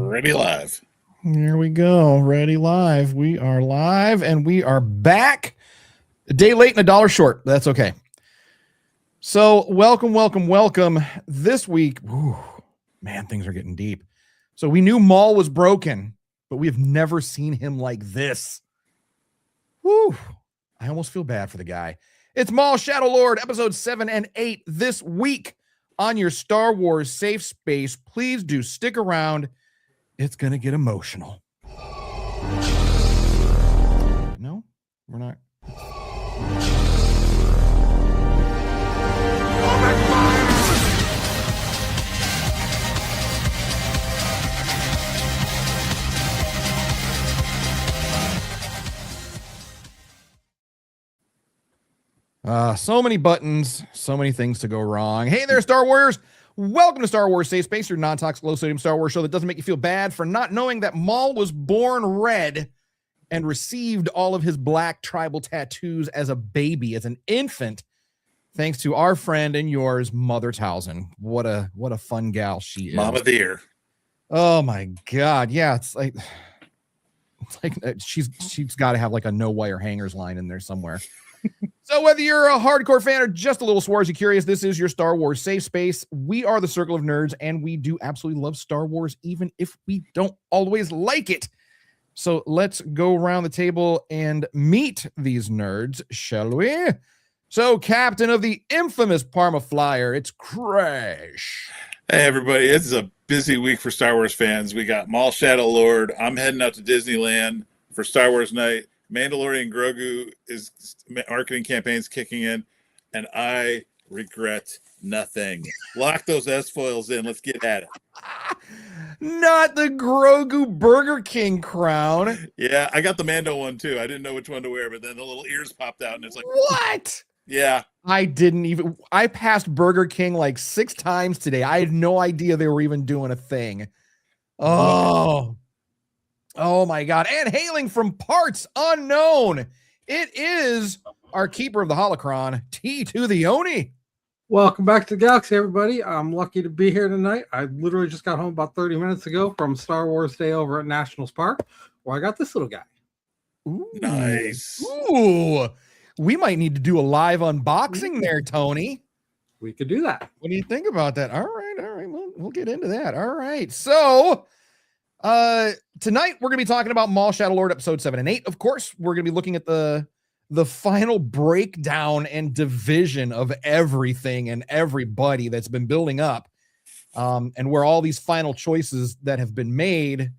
Ready live. Here we go. Ready live. We are live and we are back. A day late and a dollar short. That's okay. So welcome. This week, man, things are getting deep. So we knew Maul was broken, but we have never seen him like this. I almost feel bad for the guy. It's Maul Shadow Lord Episodes 7 and 8 this week on your Star Wars safe space. Please do stick around. It's going to get emotional. No, we're not. So many buttons, so many things to go wrong. Hey there, Star Warriors. Welcome to Star Wars Safe Space, your non-toxic, low-sodium Star Wars show that doesn't make you feel bad for not knowing that Maul was born red and received all of his black tribal tattoos as a baby, as an infant, thanks to our friend and yours, Mother Towson. What a fun gal she is. Mama the year. Oh my God. Yeah, it's like she's got to have like a no wire hangers line in there somewhere. So whether you're a hardcore fan or just a little Swarzy curious, this is your Star Wars safe space. We are the Circle of Nerds, and we do absolutely love Star Wars, even if we don't always like it. So let's go around the table and meet these nerds, shall we? So, captain of the infamous Parma Flyer, it's Crash. Hey, everybody. It's a busy week for Star Wars fans. We got Maul Shadow Lord. I'm heading out to Disneyland for Star Wars night. Mandalorian Grogu is marketing campaigns kicking in, and I regret nothing. Lock those S-foils in. Let's get at it. Not the Grogu Burger King crown. Yeah, I got the Mando one, too. I didn't know which one to wear, but then the little ears popped out, and it's like... What? Yeah. I passed Burger King like 6 times today. I had no idea they were even doing a thing. Oh my God. And hailing from parts unknown, it is our keeper of the holocron, T to the Oni. Welcome back to the Galaxy, everybody. I'm lucky to be here tonight. I literally just got home about 30 minutes ago from Star Wars Day over at Nationals Park, where I got this little guy. Ooh. Nice. Ooh. We might need to do a live unboxing there, Tony. We could do that. What do you think about that? All right. We'll get into that. All right. So, tonight we're going to be talking about Maul Shadow Lord Episode 7 and 8. Of course, we're going to be looking at the final breakdown and division of everything and everybody that's been building up, and where all these final choices that have been made.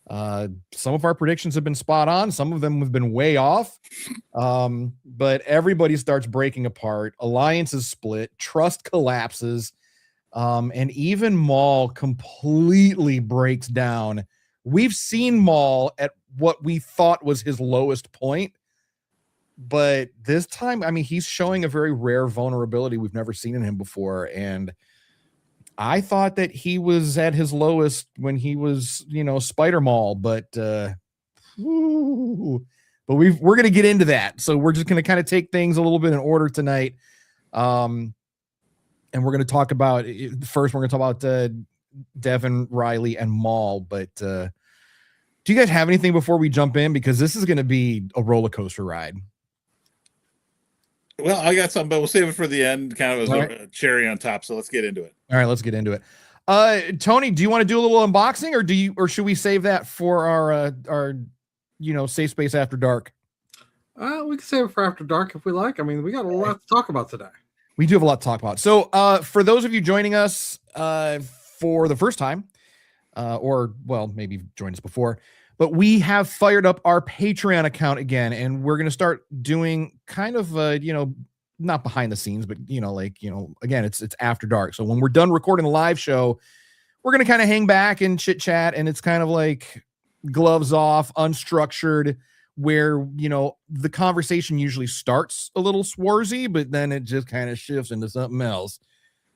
Some of our predictions have been spot on. Some of them have been way off. But everybody starts breaking apart. Alliances split. Trust collapses. And even Maul completely breaks down. We've seen Maul at what we thought was his lowest point. But this time, I mean, he's showing a very rare vulnerability we've never seen in him before. And I thought that he was at his lowest when he was, Spider Maul, but we're going to get into that. So we're just going to kind of take things a little bit in order tonight. And we're going to talk about first, we're going to talk about Devon, Riley, and Maul. But do you guys have anything before we jump in? Because this is going to be a roller coaster ride. Well, I got something, but we'll save it for the end, kind of as a cherry on top. So let's get into it. All right, let's get into it. Tony, do you want to do a little unboxing, or should we save that for our safe space after dark? We can save it for after dark if we like. I mean, we got a lot to talk about today. We do have a lot to talk about. So, for those of you joining us for the first time, or maybe you've joined us before, but we have fired up our Patreon account again, and we're going to start doing kind of, not behind the scenes, but, again, it's after dark. So when we're done recording the live show, we're going to kind of hang back and chit chat. And it's kind of like gloves off, unstructured, where, the conversation usually starts a little swarzy, but then it just kind of shifts into something else.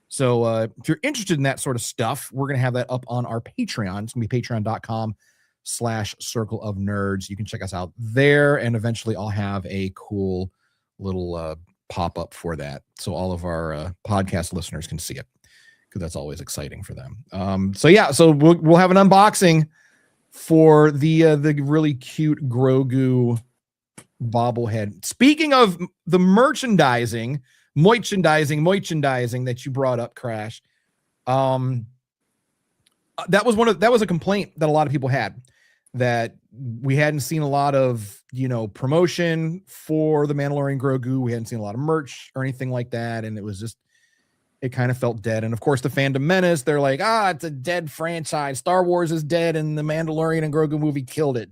So if you're interested in that sort of stuff, we're going to have that up on our Patreon. It's going to be patreon.com/Circle of Nerds. You can check us out there, and eventually I'll have a cool little pop up for that, so all of our podcast listeners can see it. because that's always exciting for them. So yeah, so we'll have an unboxing for the really cute Grogu bobblehead. Speaking of the merchandising that you brought up, Crash, that was a complaint that a lot of people had, that we hadn't seen a lot of, promotion for the Mandalorian Grogu. We hadn't seen a lot of merch or anything like that, and it kind of felt dead. And of course, the fandom menace, they're like, it's a dead franchise. Star Wars is dead, and the Mandalorian and Grogu movie killed it.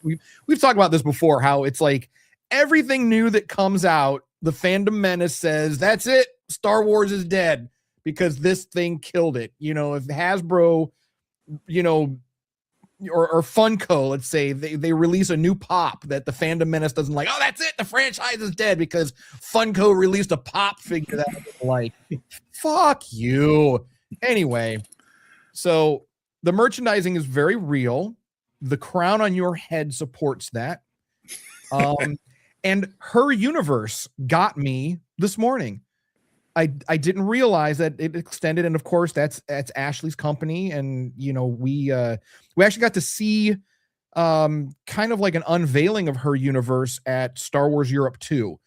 We've talked about this before, how it's like everything new that comes out, the fandom menace says, that's it, Star Wars is dead because this thing killed it. If Hasbro, or Funko, let's say, they release a new pop that the fandom menace doesn't like, that's it, the franchise is dead because Funko released a pop figure that like, fuck you. Anyway, so the merchandising is very real. The crown on your head supports that. And Her Universe got me this morning. I didn't realize that it extended, and of course that's Ashley's company, and we actually got to see kind of like an unveiling of Her Universe at Star Wars Europe 2.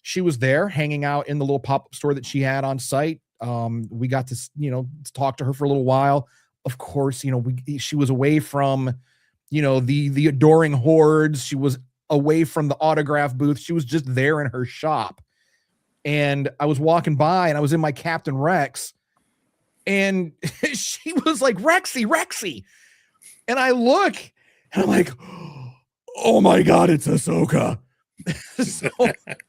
She was there hanging out in the little pop-up store that she had on site. We got to talk to her for a little while. Of course, she was away from the adoring hordes. She was away from the autograph booth. She was just there in her shop. And I was walking by, and I was in my Captain Rex, and she was like, Rexy. And I look, and I'm like, oh my God, it's Ahsoka. So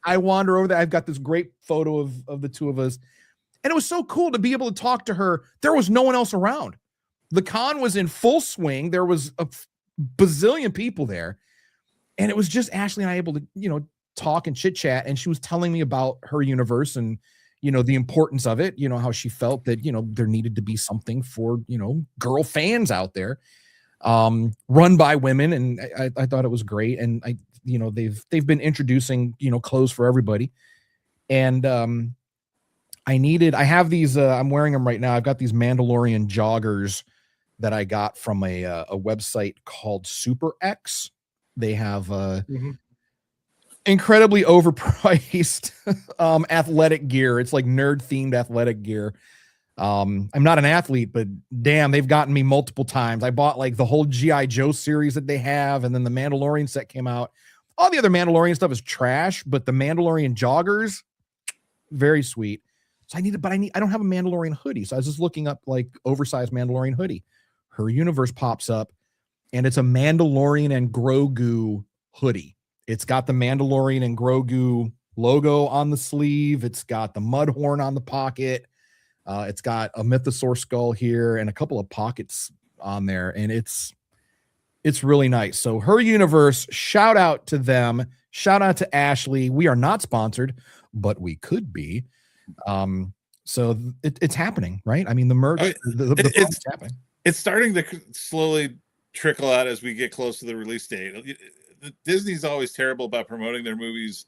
I wander over there. I've got this great photo of the two of us. And it was so cool to be able to talk to her. There was no one else around. The con was in full swing. There was a bazillion people there. And it was just Ashley and I able to, talk and chit chat, and she was telling me about Her Universe and the importance of it, how she felt that there needed to be something for girl fans out there, run by women, and I thought it was great. And they've been introducing clothes for everybody, and I have these I'm wearing them right now. I've got these Mandalorian joggers that I got from a website called Super X. They have incredibly overpriced athletic gear. It's like nerd themed athletic gear. I'm not an athlete, but damn, they've gotten me multiple times. I bought like the whole G.I. Joe series that they have, and then the Mandalorian set came out. All the other Mandalorian stuff is trash, but the Mandalorian joggers, very sweet. So I don't have a Mandalorian hoodie. So I was just looking up like oversized Mandalorian hoodie. Her Universe pops up, and it's a Mandalorian and Grogu hoodie. It's got the Mandalorian and Grogu logo on the sleeve. It's got the mud horn on the pocket. It's got a mythosaur skull here and a couple of pockets on there. And it's really nice. So Her Universe, shout out to them. Shout out to Ashley. We are not sponsored, but we could be. So it's happening, right? I mean, the merch, it's happening. It's starting to slowly trickle out as we get close to the release date. Disney's always terrible about promoting their movies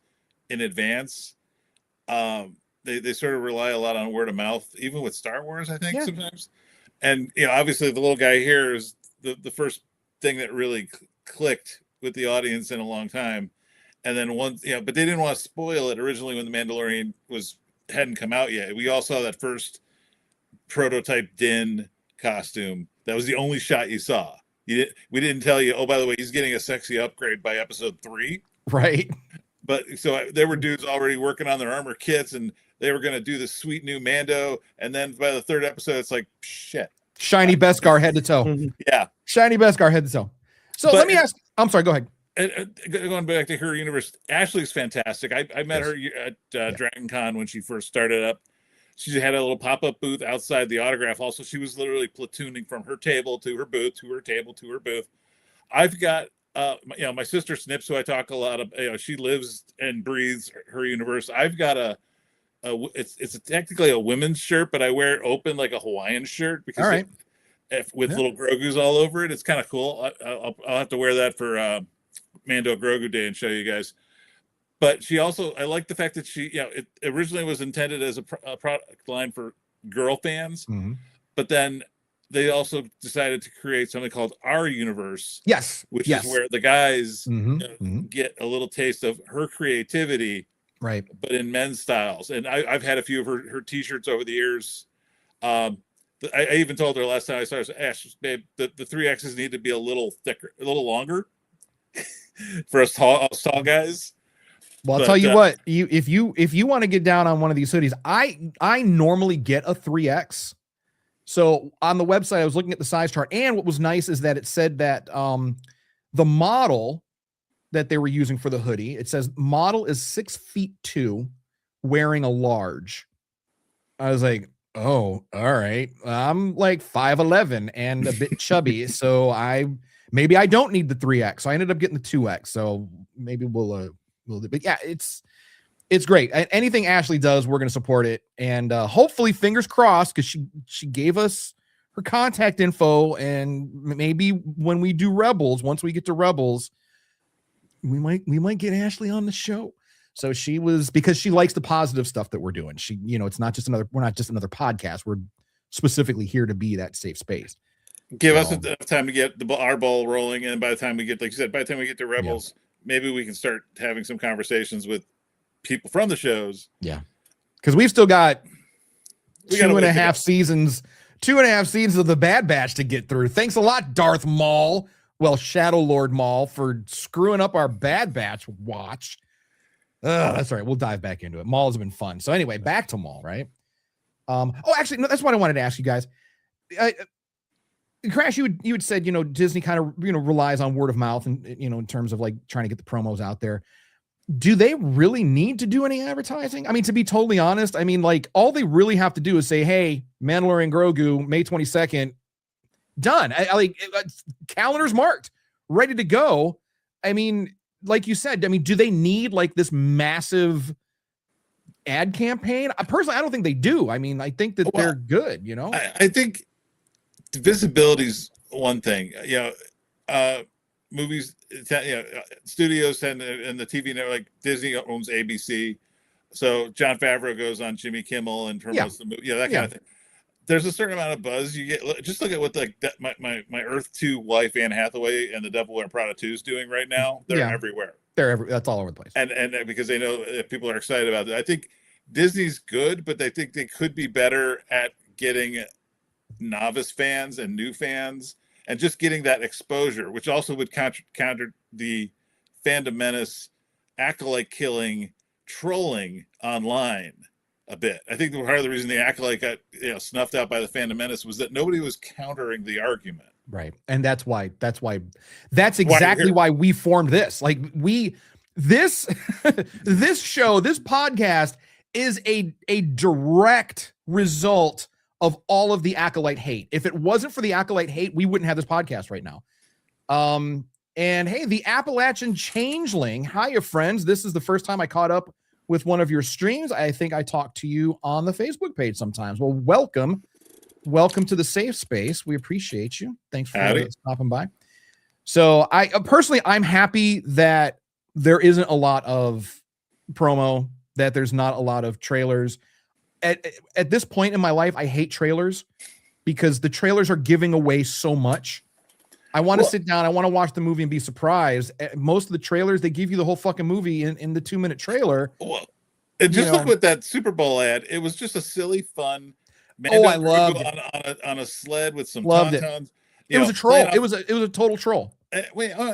in advance. They sort of rely a lot on word of mouth, even with Star Wars, I think, sometimes. And obviously the little guy here is the first thing that really clicked with the audience in a long time. And then once, but they didn't want to spoil it originally when the Mandalorian hadn't come out yet. We all saw that first prototype Din costume. That was the only shot you saw. We didn't tell you, oh, by the way, he's getting a sexy upgrade by episode 3. Right. But so there were dudes already working on their armor kits, and they were going to do this sweet new Mando. And then by the third episode, it's like, shit. Shiny Beskar head to toe. Yeah. Shiny Beskar head to toe. So let me ask. I'm sorry. Go ahead. Going back to Her Universe, Ashley's fantastic. I met her at Dragon Con when she first started up. She had a little pop-up booth outside the autograph. Also, she was literally platooning from her table to her booth, to her table, to her booth. I've got, my sister Snips, who I talk a lot of, she lives and breathes Her Universe. I've got it's technically a women's shirt, but I wear it open like a Hawaiian shirt because with little Grogu's all over it. It's kind of cool. I'll have to wear that for Mando Grogu Day and show you guys. But she also, I like the fact that she, it originally was intended as a product line for girl fans. Mhm. But then they also decided to create something called Our Universe, Yes. which yes. is where the guys Mhm. get a little taste of her creativity, Right. but in men's styles. And I've had a few of her t-shirts over the years. I even told her last time I saw her, Ash, babe, the 3Xs need to be a little thicker, a little longer for us tall guys. Well, I'll But, tell you what, if you want to get down on one of these hoodies, I normally get a 3X. So on the website, I was looking at the size chart, and what was nice is that it said that the model that they were using for the hoodie, it says model is 6'2", wearing a large. I was like, oh, all right. I'm like 5'11" and a bit chubby, so maybe I don't need the 3X. So I ended up getting the 2X. So maybe we'll but yeah, it's great. Anything Ashley does, we're going to support it. And hopefully, fingers crossed, because she gave us her contact info. And maybe when we do Rebels, once we get to Rebels, we might get Ashley on the show. So because she likes the positive stuff that we're doing. It's not just we're not just another podcast. We're specifically here to be that safe space. Give us enough time to get our ball rolling. And by the time we get, like you said, by the time we get to Rebels, maybe we can start having some conversations with people from the shows. Yeah. Because we've still got two and a half seasons of the Bad Batch to get through. Thanks a lot, Darth Maul. Well, Shadowlord Maul, for screwing up our Bad Batch watch. That's all right. We'll dive back into it. Maul's been fun. So anyway, back to Maul, right? Actually, no, that's what I wanted to ask you guys. Crash, you had said, Disney kind of, relies on word of mouth and, in terms of like trying to get the promos out there. Do they really need to do any advertising? I mean, to be totally honest, I mean, like, all they really have to do is say, hey, Mandalorian Grogu, May 22nd, done. Calendar's marked, ready to go. I mean, like you said, do they need like this massive ad campaign? Personally, I don't think they do. I mean, I think that they're good, I think visibility's one thing. Movies, studios and the TV network, like Disney owns ABC, so Jon Favreau goes on Jimmy Kimmel and promotes the movie, that kind of thing. There's a certain amount of buzz you get. Just look at what my Earth 2 wife Anne Hathaway and the Devil Wears Prada 2 is doing right now. They're everywhere. That's all over the place. And because they know if people are excited about it. I think Disney's good, but they think they could be better at getting novice fans and new fans, and just getting that exposure, which also would counter the fandom menace, acolyte killing, trolling online a bit. I think part of the reason the acolyte got snuffed out by the fandom menace was that nobody was countering the argument. Right. And that's exactly why we formed this. Like this show, this podcast is a direct result of all of the acolyte hate. If it wasn't for the acolyte hate, we wouldn't have this podcast right now. And hey, the Appalachian Changeling. Hiya, friends. This is the first time I caught up with one of your streams. I think I talked to you on the Facebook page sometimes. Well, welcome to the safe space. We appreciate you. Thanks for stopping by. So I personally, I'm happy that there isn't a lot of promo, that there's not a lot of trailers. At this point in my life, I hate trailers because the trailers are giving away so much. I want to sit down. I want to watch the movie and be surprised. Most of the trailers, they give you the whole fucking movie in the 2-minute trailer. Well, and just look with that Super Bowl ad. It was just a silly, fun. I loved it. On a sled with some loved tauntauns. It was a troll. It was a total troll. And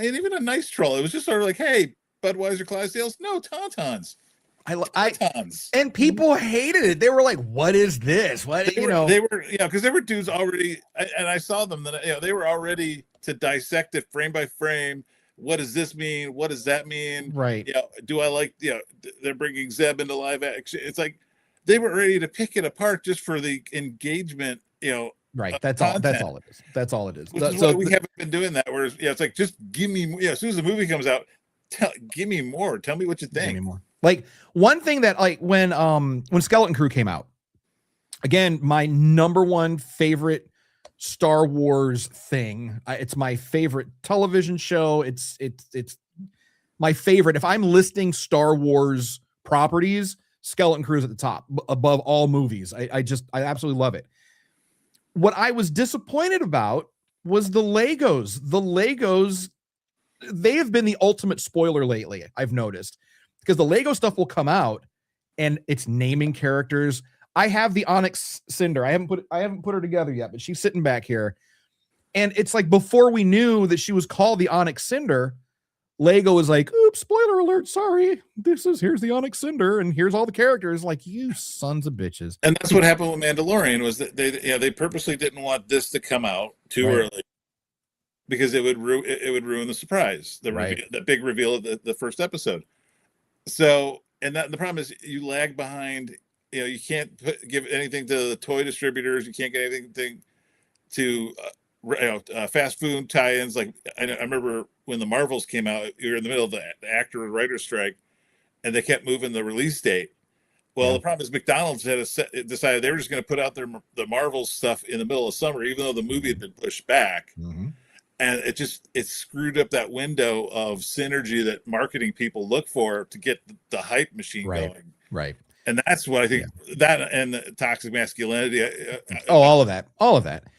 even a nice troll. It was just sort of like, hey, Budweiser Clydesdales, no tauntauns. And people hated it. They were like, "What is this? What they were because there were dudes already, and I saw them that they were already to dissect it frame by frame. What does this mean? What does that mean? Right? Do I like? They're bringing Zeb into live action. It's like they were ready to pick it apart just for the engagement. Right. That's all. That's all it is. That's all it is. Which is why we haven't been doing that. Whereas, it's like just give me. As soon as the movie comes out, give me more. Tell me what you think. Give me more. Like one thing that when Skeleton Crew came out, again, my number one favorite Star Wars thing. It's my favorite television show. It's my favorite. If I'm listing Star Wars properties, Skeleton Crew's at the top above all movies. I absolutely love it. What I was disappointed about was the Legos. The Legos, they have been the ultimate spoiler lately, I've noticed, because the Lego stuff will come out and it's naming characters. I have the Onyx Cinder. I haven't put her together yet, but she's sitting back here. And it's like before we knew that she was called the Onyx Cinder, Lego was like, oops, spoiler alert, sorry. Here's the Onyx Cinder, and here's all the characters. Like, you sons of bitches. And that's what happened with Mandalorian, was that they purposely didn't want this to come out too early, because it would ruin the surprise, the big reveal of the first episode. So, and that the problem is you lag behind. You can't give anything to the toy distributors. You can't get anything to fast food tie-ins. Like I remember when the Marvels came out, you were in the middle of the actor and writer strike, and they kept moving the release date. Well, the problem is McDonald's decided they were just going to put out the Marvel stuff in the middle of summer, even though the movie had been pushed back. Mm-hmm. And it screwed up that window of synergy that marketing people look for to get the hype machine going. Right. And that's what I think, that and the toxic masculinity. All of that.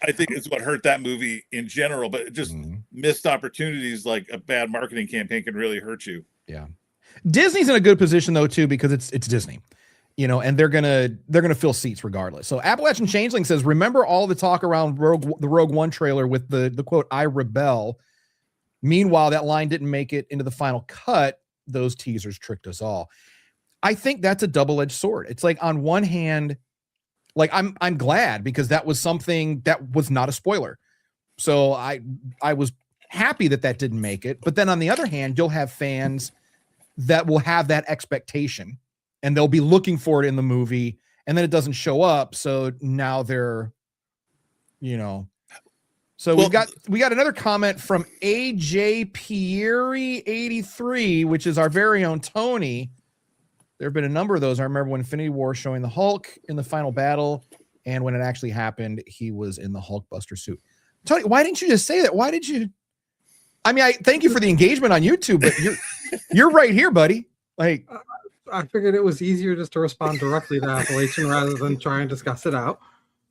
I think it's what hurt that movie in general, but just missed opportunities, like a bad marketing campaign can really hurt you. Yeah. Disney's in a good position though, too, because it's Disney, and they're gonna fill seats regardless. So Appalachian Changeling says, remember all the talk around the Rogue One trailer with the quote, I rebel. Meanwhile, that line didn't make it into the final cut. Those teasers tricked us all. I think that's a double-edged sword. It's like, on one hand, like I'm glad, because that was something that was not a spoiler. So I was happy that didn't make it. But then on the other hand, you'll have fans that will have that expectation and they'll be looking for it in the movie, and then it doesn't show up. So now they're, So we got another comment from AJ Pieri 83, which is our very own Tony. There have been a number of those. I remember when Infinity War showing the Hulk in the final battle, and when it actually happened, he was in the Hulkbuster suit. Tony, why didn't you just say that? Why did you? I mean, I thank you for the engagement on YouTube, but you're right here, buddy. Like, I figured it was easier just to respond directly to Appalachian rather than try and discuss it out.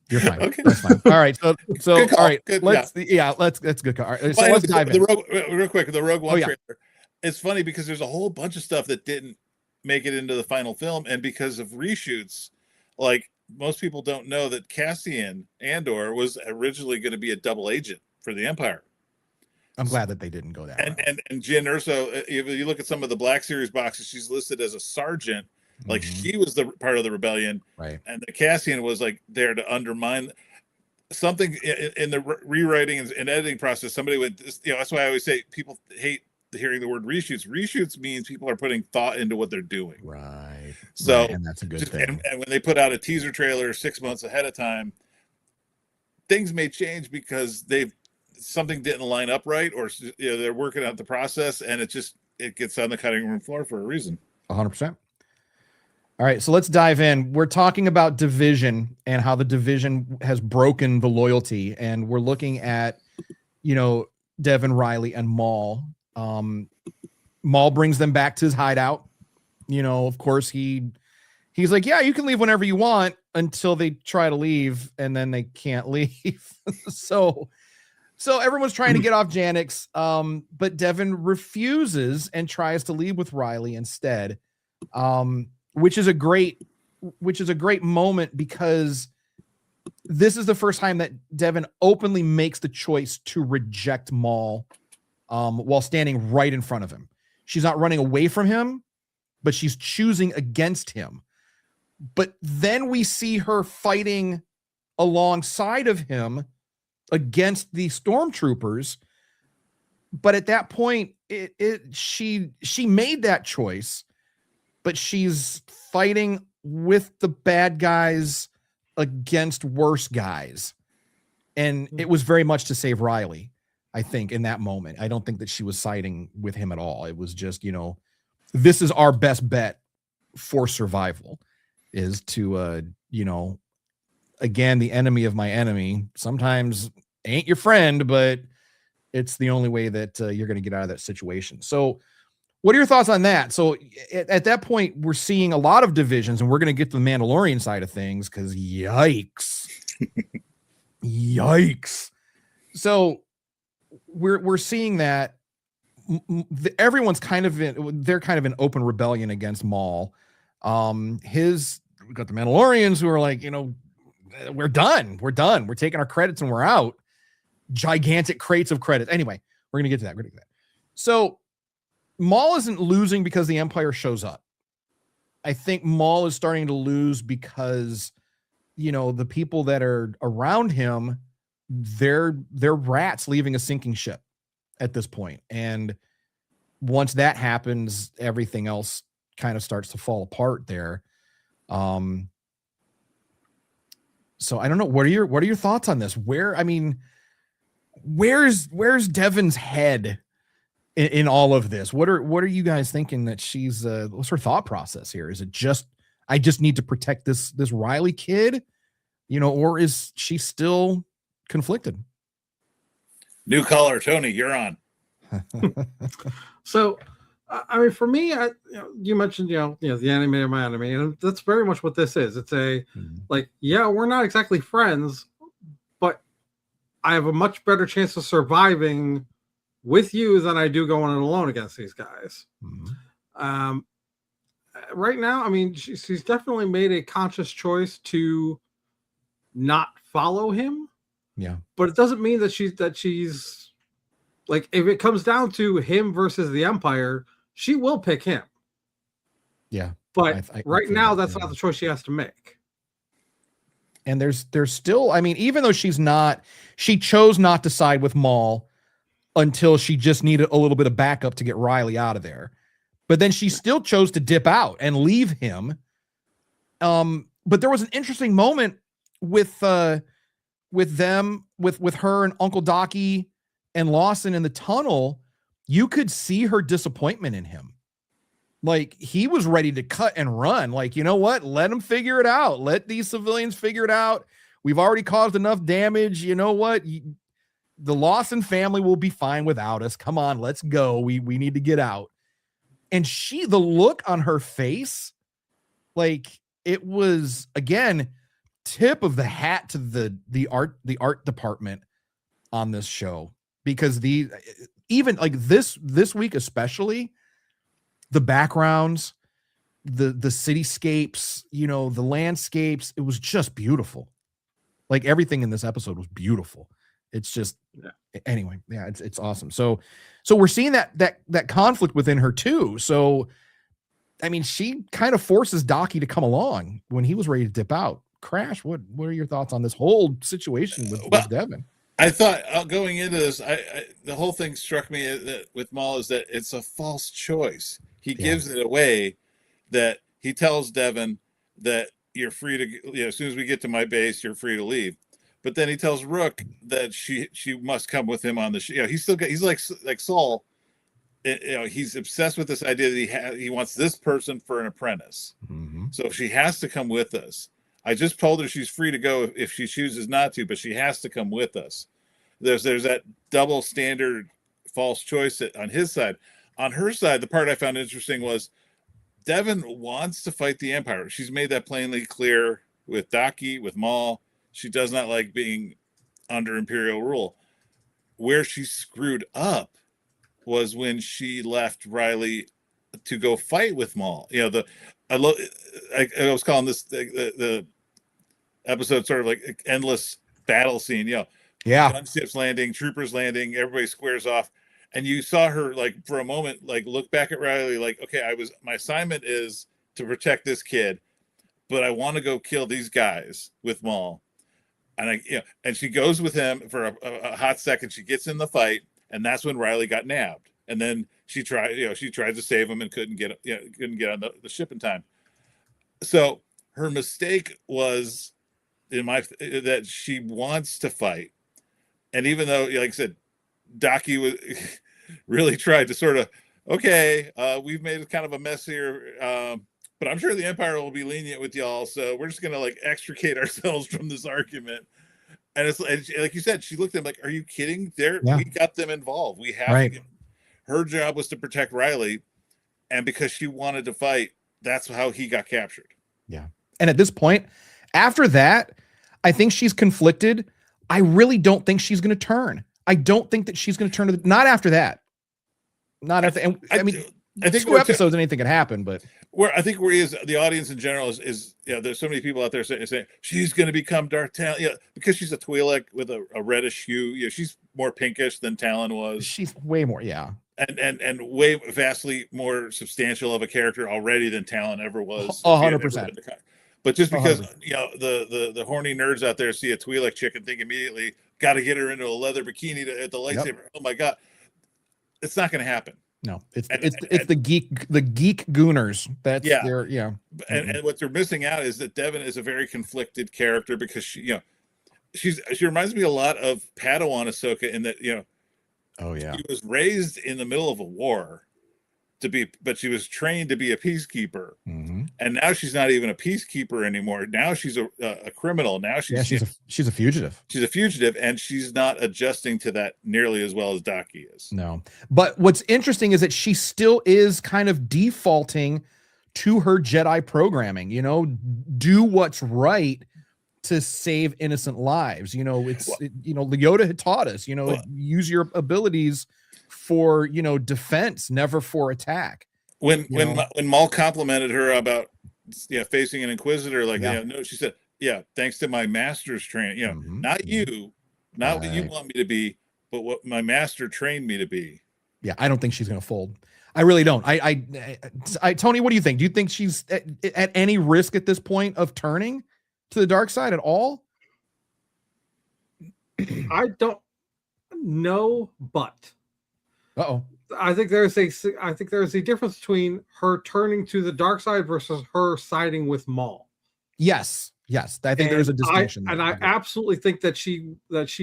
You're fine. Okay. That's fine. All right. So all right. Good, let's good call. All right, so let's dive in. Real quick, the Rogue One trailer. It's funny because there's a whole bunch of stuff that didn't make it into the final film, and because of reshoots, like most people don't know that Cassian Andor was originally going to be a double agent for the Empire. I'm glad that they didn't go that way. And Jyn Erso, if you look at some of the Black Series boxes, she's listed as a sergeant. Like she was the part of the rebellion, right? And the Cassian was like there to undermine something in the rewriting and editing process. Somebody would, that's why I always say people hate hearing the word reshoots. Reshoots means people are putting thought into what they're doing, right? So and that's a good thing. And when they put out a teaser trailer 6 months ahead of time, things may change because something didn't line up right, or they're working out the process, and it gets on the cutting room floor for a reason. 100%. All right, so let's dive in. We're talking about Division and how the Division has broken the loyalty, and we're looking at, Devon, Riley, and Maul. Maul brings them back to his hideout. Of course, he's like, yeah, you can leave whenever you want, until they try to leave, and then they can't leave. So everyone's trying to get off Janix, but Devon refuses and tries to leave with Riley instead. Which is a great moment, because this is the first time that Devon openly makes the choice to reject Maul, while standing right in front of him. She's not running away from him, but she's choosing against him. But then we see her fighting alongside of him against the stormtroopers. But at that point, she made that choice. But she's fighting with the bad guys against worse guys. And it was very much to save Riley, I think, in that moment. I don't think that she was siding with him at all. It was just, this is our best bet for survival, is to, again, the enemy of my enemy sometimes ain't your friend, but it's the only way that you're going to get out of that situation. So what are your thoughts on that? So at that point, we're seeing a lot of divisions, and we're going to get to the Mandalorian side of things because yikes, yikes. So we're seeing that everyone's kind of they're kind of in open rebellion against Maul. We got the Mandalorians who are like, we're done. We're taking our credits and we're out. Gigantic crates of credits. Anyway, we're gonna get to that. So Maul isn't losing because the Empire shows up. I think Maul is starting to lose because the people that are around him, they're rats leaving a sinking ship at this point. And once that happens, everything else kind of starts to fall apart there. So I don't know. What are your thoughts on this? Where's Devon's head in all of this? What are you guys thinking that she's what's her thought process here? Is it just I just need to protect this Riley kid, or is she still conflicted? New caller, Tony, you're on. So, I mean, for me, you mentioned, the anime or my anime, and that's very much what this is. It's we're not exactly friends, but I have a much better chance of surviving with you than I do going it alone against these guys. Mm-hmm. Right now, I mean, she's definitely made a conscious choice to not follow him. Yeah, but it doesn't mean that she's like, if it comes down to him versus the Empire, she will pick him. Yeah, but right now, that's not the choice she has to make. And there's still, I mean, even though she chose not to side with Maul until she just needed a little bit of backup to get Riley out of there. But then she still chose to dip out and leave him. But there was an interesting moment with them, with her and Uncle Docky and Lawson in the tunnel. You could see her disappointment in him. Like, he was ready to cut and run. Like, you know what? Let them figure it out. Let these civilians figure it out. We've already caused enough damage. You know what? The Lawson family will be fine without us. Come on, let's go. We need to get out. And the look on her face, like, it was, again, tip of the hat to the art department on this show, because even like this week, especially the backgrounds, the cityscapes, the landscapes, it was just beautiful. Like, everything in this episode was beautiful. It's just, anyway, yeah, it's awesome. So we're seeing that conflict within her too. So, I mean, she kind of forces Docky to come along when he was ready to dip out. Crash, what are your thoughts on this whole situation with Devon? I thought going into this, the whole thing struck me with Maul is that it's a false choice. He gives it away, that he tells Devon that you're free to, as soon as we get to my base, you're free to leave. But then he tells Rook that she must come with him on the ship. He's like Saul. He's obsessed with this idea that he wants this person for an apprentice. Mm-hmm. So she has to come with us. I just told her she's free to go if she chooses not to, but she has to come with us. There's that double standard false choice on his side. On her side, the part I found interesting was Devon wants to fight the Empire. She's made that plainly clear with Docky, with Maul. She does not like being under Imperial rule. Where she screwed up was when she left Riley to go fight with Maul. I was calling this the episode sort of like endless battle scene. Gunships landing, troopers landing, everybody squares off, and you saw her, like, for a moment, like, look back at Riley, like, okay, my assignment is to protect this kid, but I want to go kill these guys with Maul. And and she goes with him for a hot second. She gets in the fight, and that's when Riley got nabbed. And then she tried to save him and couldn't get on the ship in time. So her mistake was that she wants to fight, and even though, like I said, Docky really tried to sort of, we've made kind of a mess here, but I'm sure the Empire will be lenient with y'all, so we're just gonna, like, extricate ourselves from this argument. And it's like you said, she looked at him like, "Are you kidding? We got them involved. We have to." Her job was to protect Riley. and because she wanted to fight, that's how he got captured. Yeah. And at this point, after that, I think she's conflicted. I really don't think she's going to turn. I don't think that she's going to turn not after that. Not after. And I mean, I think 2 episodes, anything can happen, but I think where he is, the audience in general is there's so many people out there saying she's going to become Dark Talon. Yeah, because she's a Twi'lek with a reddish hue. Yeah, she's more pinkish than Talon was. She's way more, yeah. And way vastly more substantial of a character already than Talon ever was. 100%. But just because the horny nerds out there see a Twi'lek chick and think immediately, got to get her into a leather bikini at the lightsaber. Yep. Oh my god, it's not going to happen. No, it's the geek gooners. That's their And what they're missing out is that Devon is a very conflicted character because she reminds me a lot of Padawan Ahsoka in that she was raised in the middle of a war but she was trained to be a peacekeeper, and now she's not even a peacekeeper anymore. Now she's a criminal. Now she's a fugitive. She's a fugitive, and she's not adjusting to that nearly as well as Daki is. No, but what's interesting is that she still is kind of defaulting to her Jedi programming. Do what's right to save innocent lives. Yoda had taught us. Use your abilities for defense, never for attack. When Maul complimented her about facing an Inquisitor, no, she said, thanks to my master's training, not you, not what you want me to be, but what my master trained me to be. Yeah, I don't think she's gonna fold. I really don't. I Tony, what do you think? Do you think she's at any risk at this point of turning to the dark side at all? I don't know, but uh-oh. I think there's a difference between her turning to the dark side versus her siding with Maul. Yes. I think there's a distinction. I absolutely think that she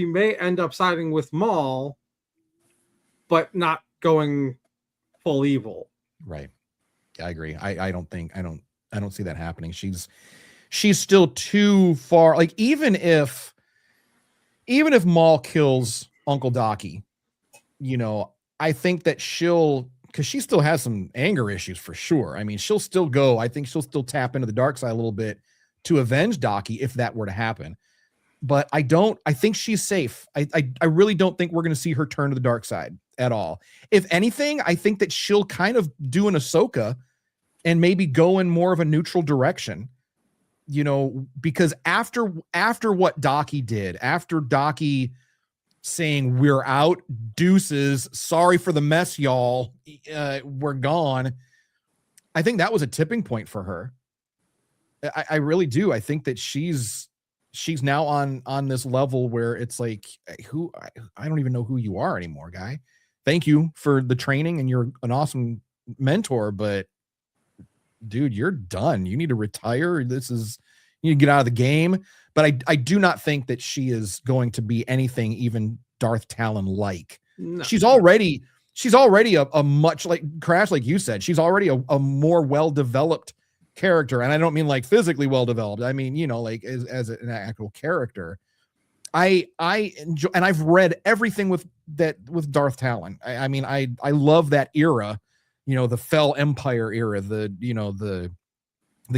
may end up siding with Maul, but not going full evil. Right. I agree. I don't see that happening. She's still too far. Like even if Maul kills Uncle Daki, I think that because she still has some anger issues for sure. I mean, she'll still go. I think she'll still tap into the dark side a little bit to avenge Daki if that were to happen. But I think she's safe. I really don't think we're going to see her turn to the dark side at all. If anything, I think that she'll kind of do an Ahsoka and maybe go in more of a neutral direction, because after what Daki did, after Daki saying we're out, deuces, sorry for the mess, y'all, we're gone, I think that was a tipping point for her. I really do. I think that she's now on this level where it's like, I don't even know who you are anymore, guy. Thank you for the training and you're an awesome mentor, but dude, you're done. You need to retire. You need to get out of the game. But I do not think that she is going to be anything even Darth Talon like. No. She's already a much, like Crash, like you said, she's already a more well-developed character. And I don't mean like physically well-developed. I mean, like as an actual character. I enjoy, and I've read everything with Darth Talon. I mean, I love that era, the Fell Empire era, the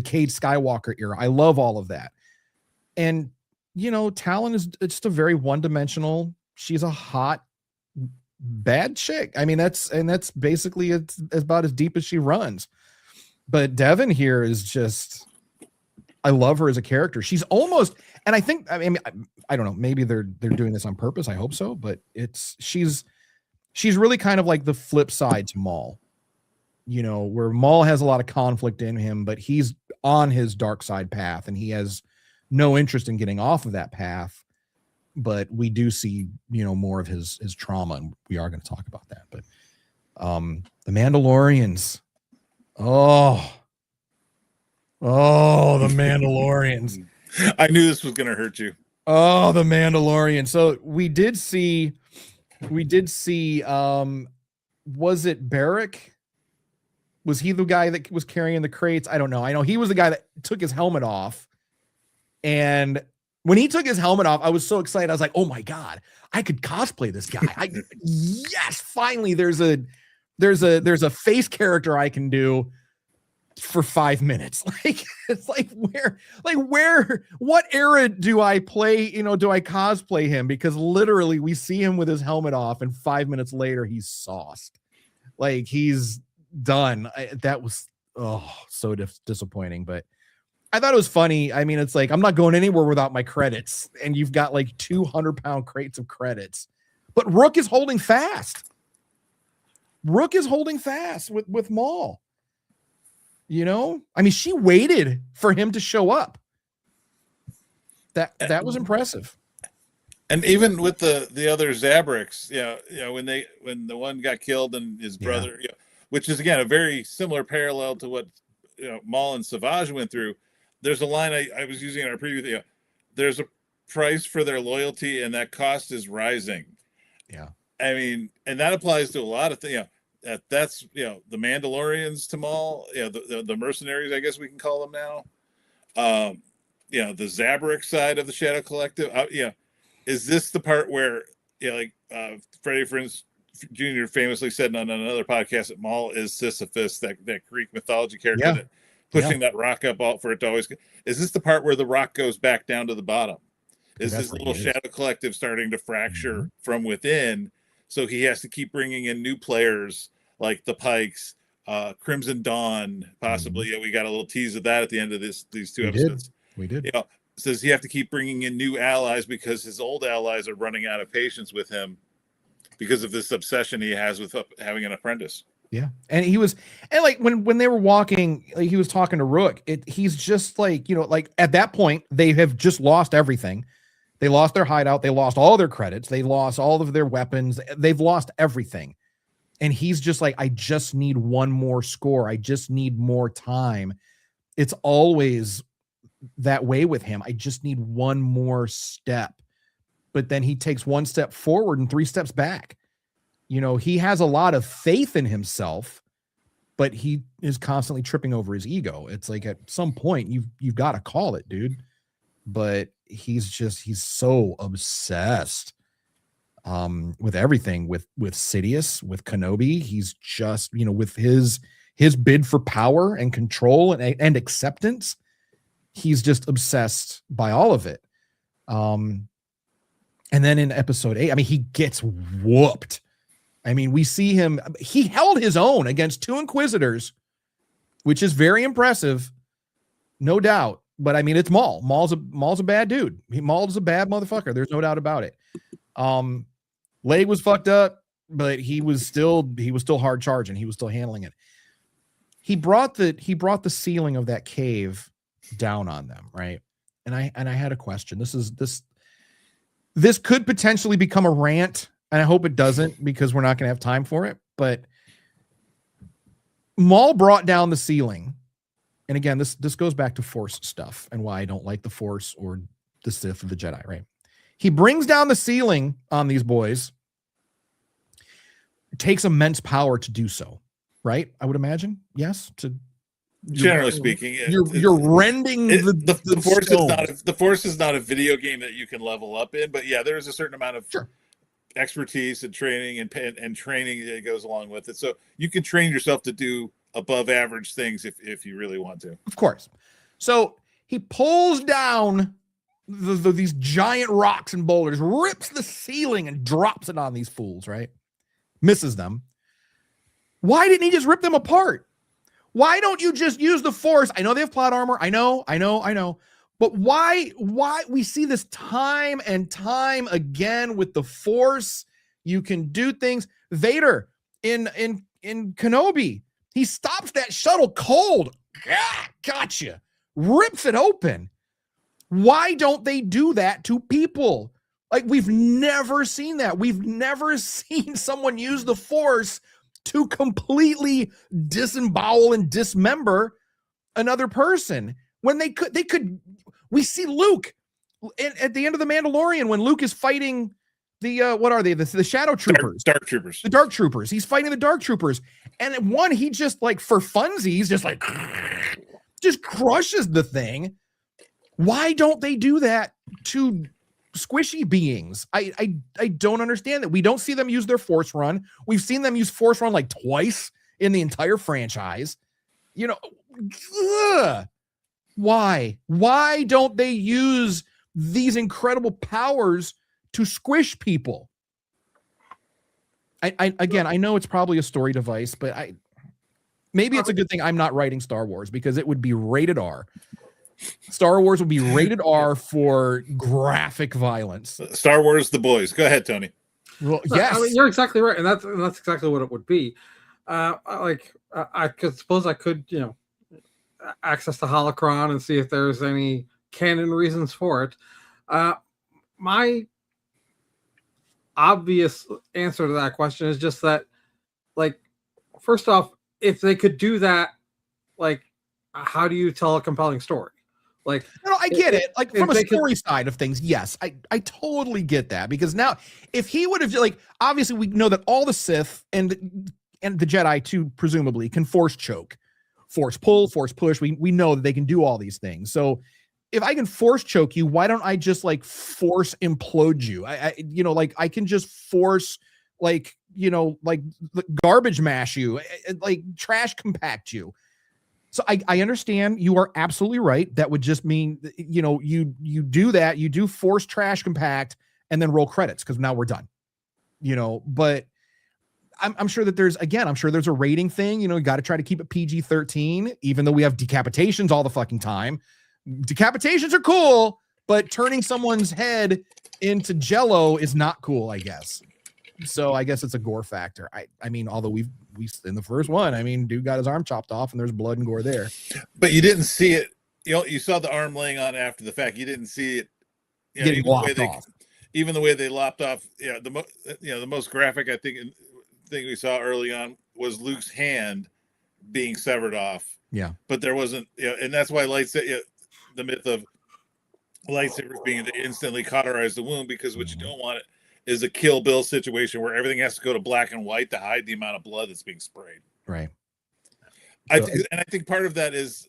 Cade Skywalker era. I love all of that. And, Talon is just a very one-dimensional, she's a hot, bad chick. I mean, that's basically it's about as deep as she runs. But Devon here is just, I love her as a character. She's almost, and I think, I mean, I don't know, maybe they're doing this on purpose. I hope so, but she's really kind of like the flip side to Maul, where Maul has a lot of conflict in him, but he's on his dark side path and he has no interest in getting off of that path. But we do see, more of his trauma, and we are going to talk about that. But the Mandalorians. Oh, the Mandalorians. I knew this was going to hurt you. Oh, the Mandalorian. So we did see, was it Barrick? Was he the guy that was carrying the crates? I don't know. I know he was the guy that took his helmet off. And when he took his helmet off, I was so excited. I was like, oh my God, I could cosplay this guy. Yes, finally there's a there's a face character I can do for 5 minutes. Like, it's like where, what era do I play? Do I cosplay him? Because literally we see him with his helmet off and 5 minutes later he's sauced. Like, he's done. That was so disappointing, but I thought it was funny. I mean, it's like, I'm not going anywhere without my credits, and you've got like 200-pound crates of credits, but Rook is holding fast. Rook is holding fast with Maul. I mean, she waited for him to show up. That was impressive. And even with the other Zabrix, when the one got killed and his brother, which is again a very similar parallel to what Maul and Savage went through. There's a line I was using in our preview. There's a price for their loyalty, and that cost is rising. Yeah, I mean, and that applies to a lot of things. That's the Mandalorians to Maul, the mercenaries, I guess we can call them now. The Zabrix side of the Shadow Collective. Is this the part where Freddie Prinze Jr. famously said on another podcast that Maul is Sisyphus, that Greek mythology character that pushing that rock up all for it to always. Is this the part where the rock goes back down to the bottom? Is this little Shadow Collective starting to fracture from within? So he has to keep bringing in new players like the Pikes, Crimson Dawn, possibly. We got a little tease of that at the end of these two episodes. We did. Says you have to keep bringing in new allies because his old allies are running out of patience with him because of this obsession he has with having an apprentice. Yeah. And like when they were walking, like, he was talking to Rook. He's just like, like at that point, they have just lost everything. They lost their hideout. They lost all their credits. They lost all of their weapons. They've lost everything. And he's just like, I just need one more score. I just need more time. It's always that way with him. I just need one more step. But then he takes one step forward and 3 steps back. He has a lot of faith in himself, but he is constantly tripping over his ego. It's like at some point you've got to call it, dude. But he's so obsessed with everything, with Sidious, with Kenobi. He's just, with his bid for power and control and acceptance, he's just obsessed by all of it. And then in episode 8, I mean, he gets whooped. I mean, we see him, he held his own against 2 Inquisitors, which is very impressive, no doubt. But I mean, it's Maul. Maul's a bad dude. Maul's a bad motherfucker. There's no doubt about it. Leg was fucked up, but he was still hard charging. He was still handling it. He brought the ceiling of that cave down on them, right? And I had a question. This could potentially become a rant, and I hope it doesn't, because we're not going to have time for it. But Maul brought down the ceiling. And again, this goes back to Force stuff and why I don't like the Force or the Sith or the Jedi, right? He brings down the ceiling on these boys. It takes immense power to do so, right? I would imagine. Yes. Generally speaking, you're rending the Force is the Force is not a video game that you can level up in, but yeah, there's a certain amount of expertise and training and training that goes along with it. So you can train yourself to do above average things if you really want to. Of course. So he pulls down these giant rocks and boulders, rips the ceiling and drops it on these fools, right? Misses them. Why didn't he just rip them apart? Why don't you just use the Force? I know they have plot armor. I know. But why we see this time and time again with the Force? You can do things. Vader in Kenobi, he stops that shuttle cold. Gotcha. Rips it open. Why don't they do that to people? Like, we've never seen that. We've never seen someone use the Force to completely disembowel and dismember another person. When they could, we see Luke at the end of The Mandalorian when Luke is fighting the, what are they? The Shadow Troopers. Dark Troopers. The Dark Troopers. He's fighting the Dark Troopers. And at one, he just like, for funsies, just crushes the thing. Why don't they do that to squishy beings. I don't understand that. We don't see them use their force run. We've seen them use force run like twice in the entire franchise. You know, ugh. Why don't they use these incredible powers to squish people? I know it's probably a story device, but maybe it's a good thing I'm not writing Star Wars, because it would be rated R. Star Wars would be rated R for graphic violence. Star Wars, the boys. Go ahead, Tony. Well, yes, I mean, you're exactly right, and that's exactly what it would be. I could suppose I could, access the holocron and see if there's any canon reasons for it. My obvious answer to that question is just that, like, first off, if they could do that, like, how do you tell a compelling story? Like, I get it. Like, from a story side of things, yes, I totally get that, because now if he would have, like, obviously we know that all the Sith and the Jedi too, presumably, can force choke, force pull, force push. We know that they can do all these things. So if I can force choke you, why don't I just like force implode you? I can just force like garbage mash you, like trash compact you. So I understand, you are absolutely right. That would just mean, you do that, you do force trash compact and then roll credits, because now we're done. But I'm sure that there's a rating thing. You got to try to keep it PG-13, even though we have decapitations all the fucking time. Decapitations are cool, but turning someone's head into jello is not cool, I guess. So I guess it's a gore factor. I mean, although we in the first one, I mean, dude got his arm chopped off and there's blood and gore there. But you didn't see it. You saw the arm laying on after the fact. You didn't see it getting lopped off. Even the way they lopped off. The most graphic I think thing we saw early on was Luke's hand being severed off. Yeah, but there wasn't. And that's why the myth of lightsabers being to instantly cauterize the wound, because what you don't want is a Kill Bill situation where everything has to go to black and white to hide the amount of blood that's being sprayed. Right. I think part of that is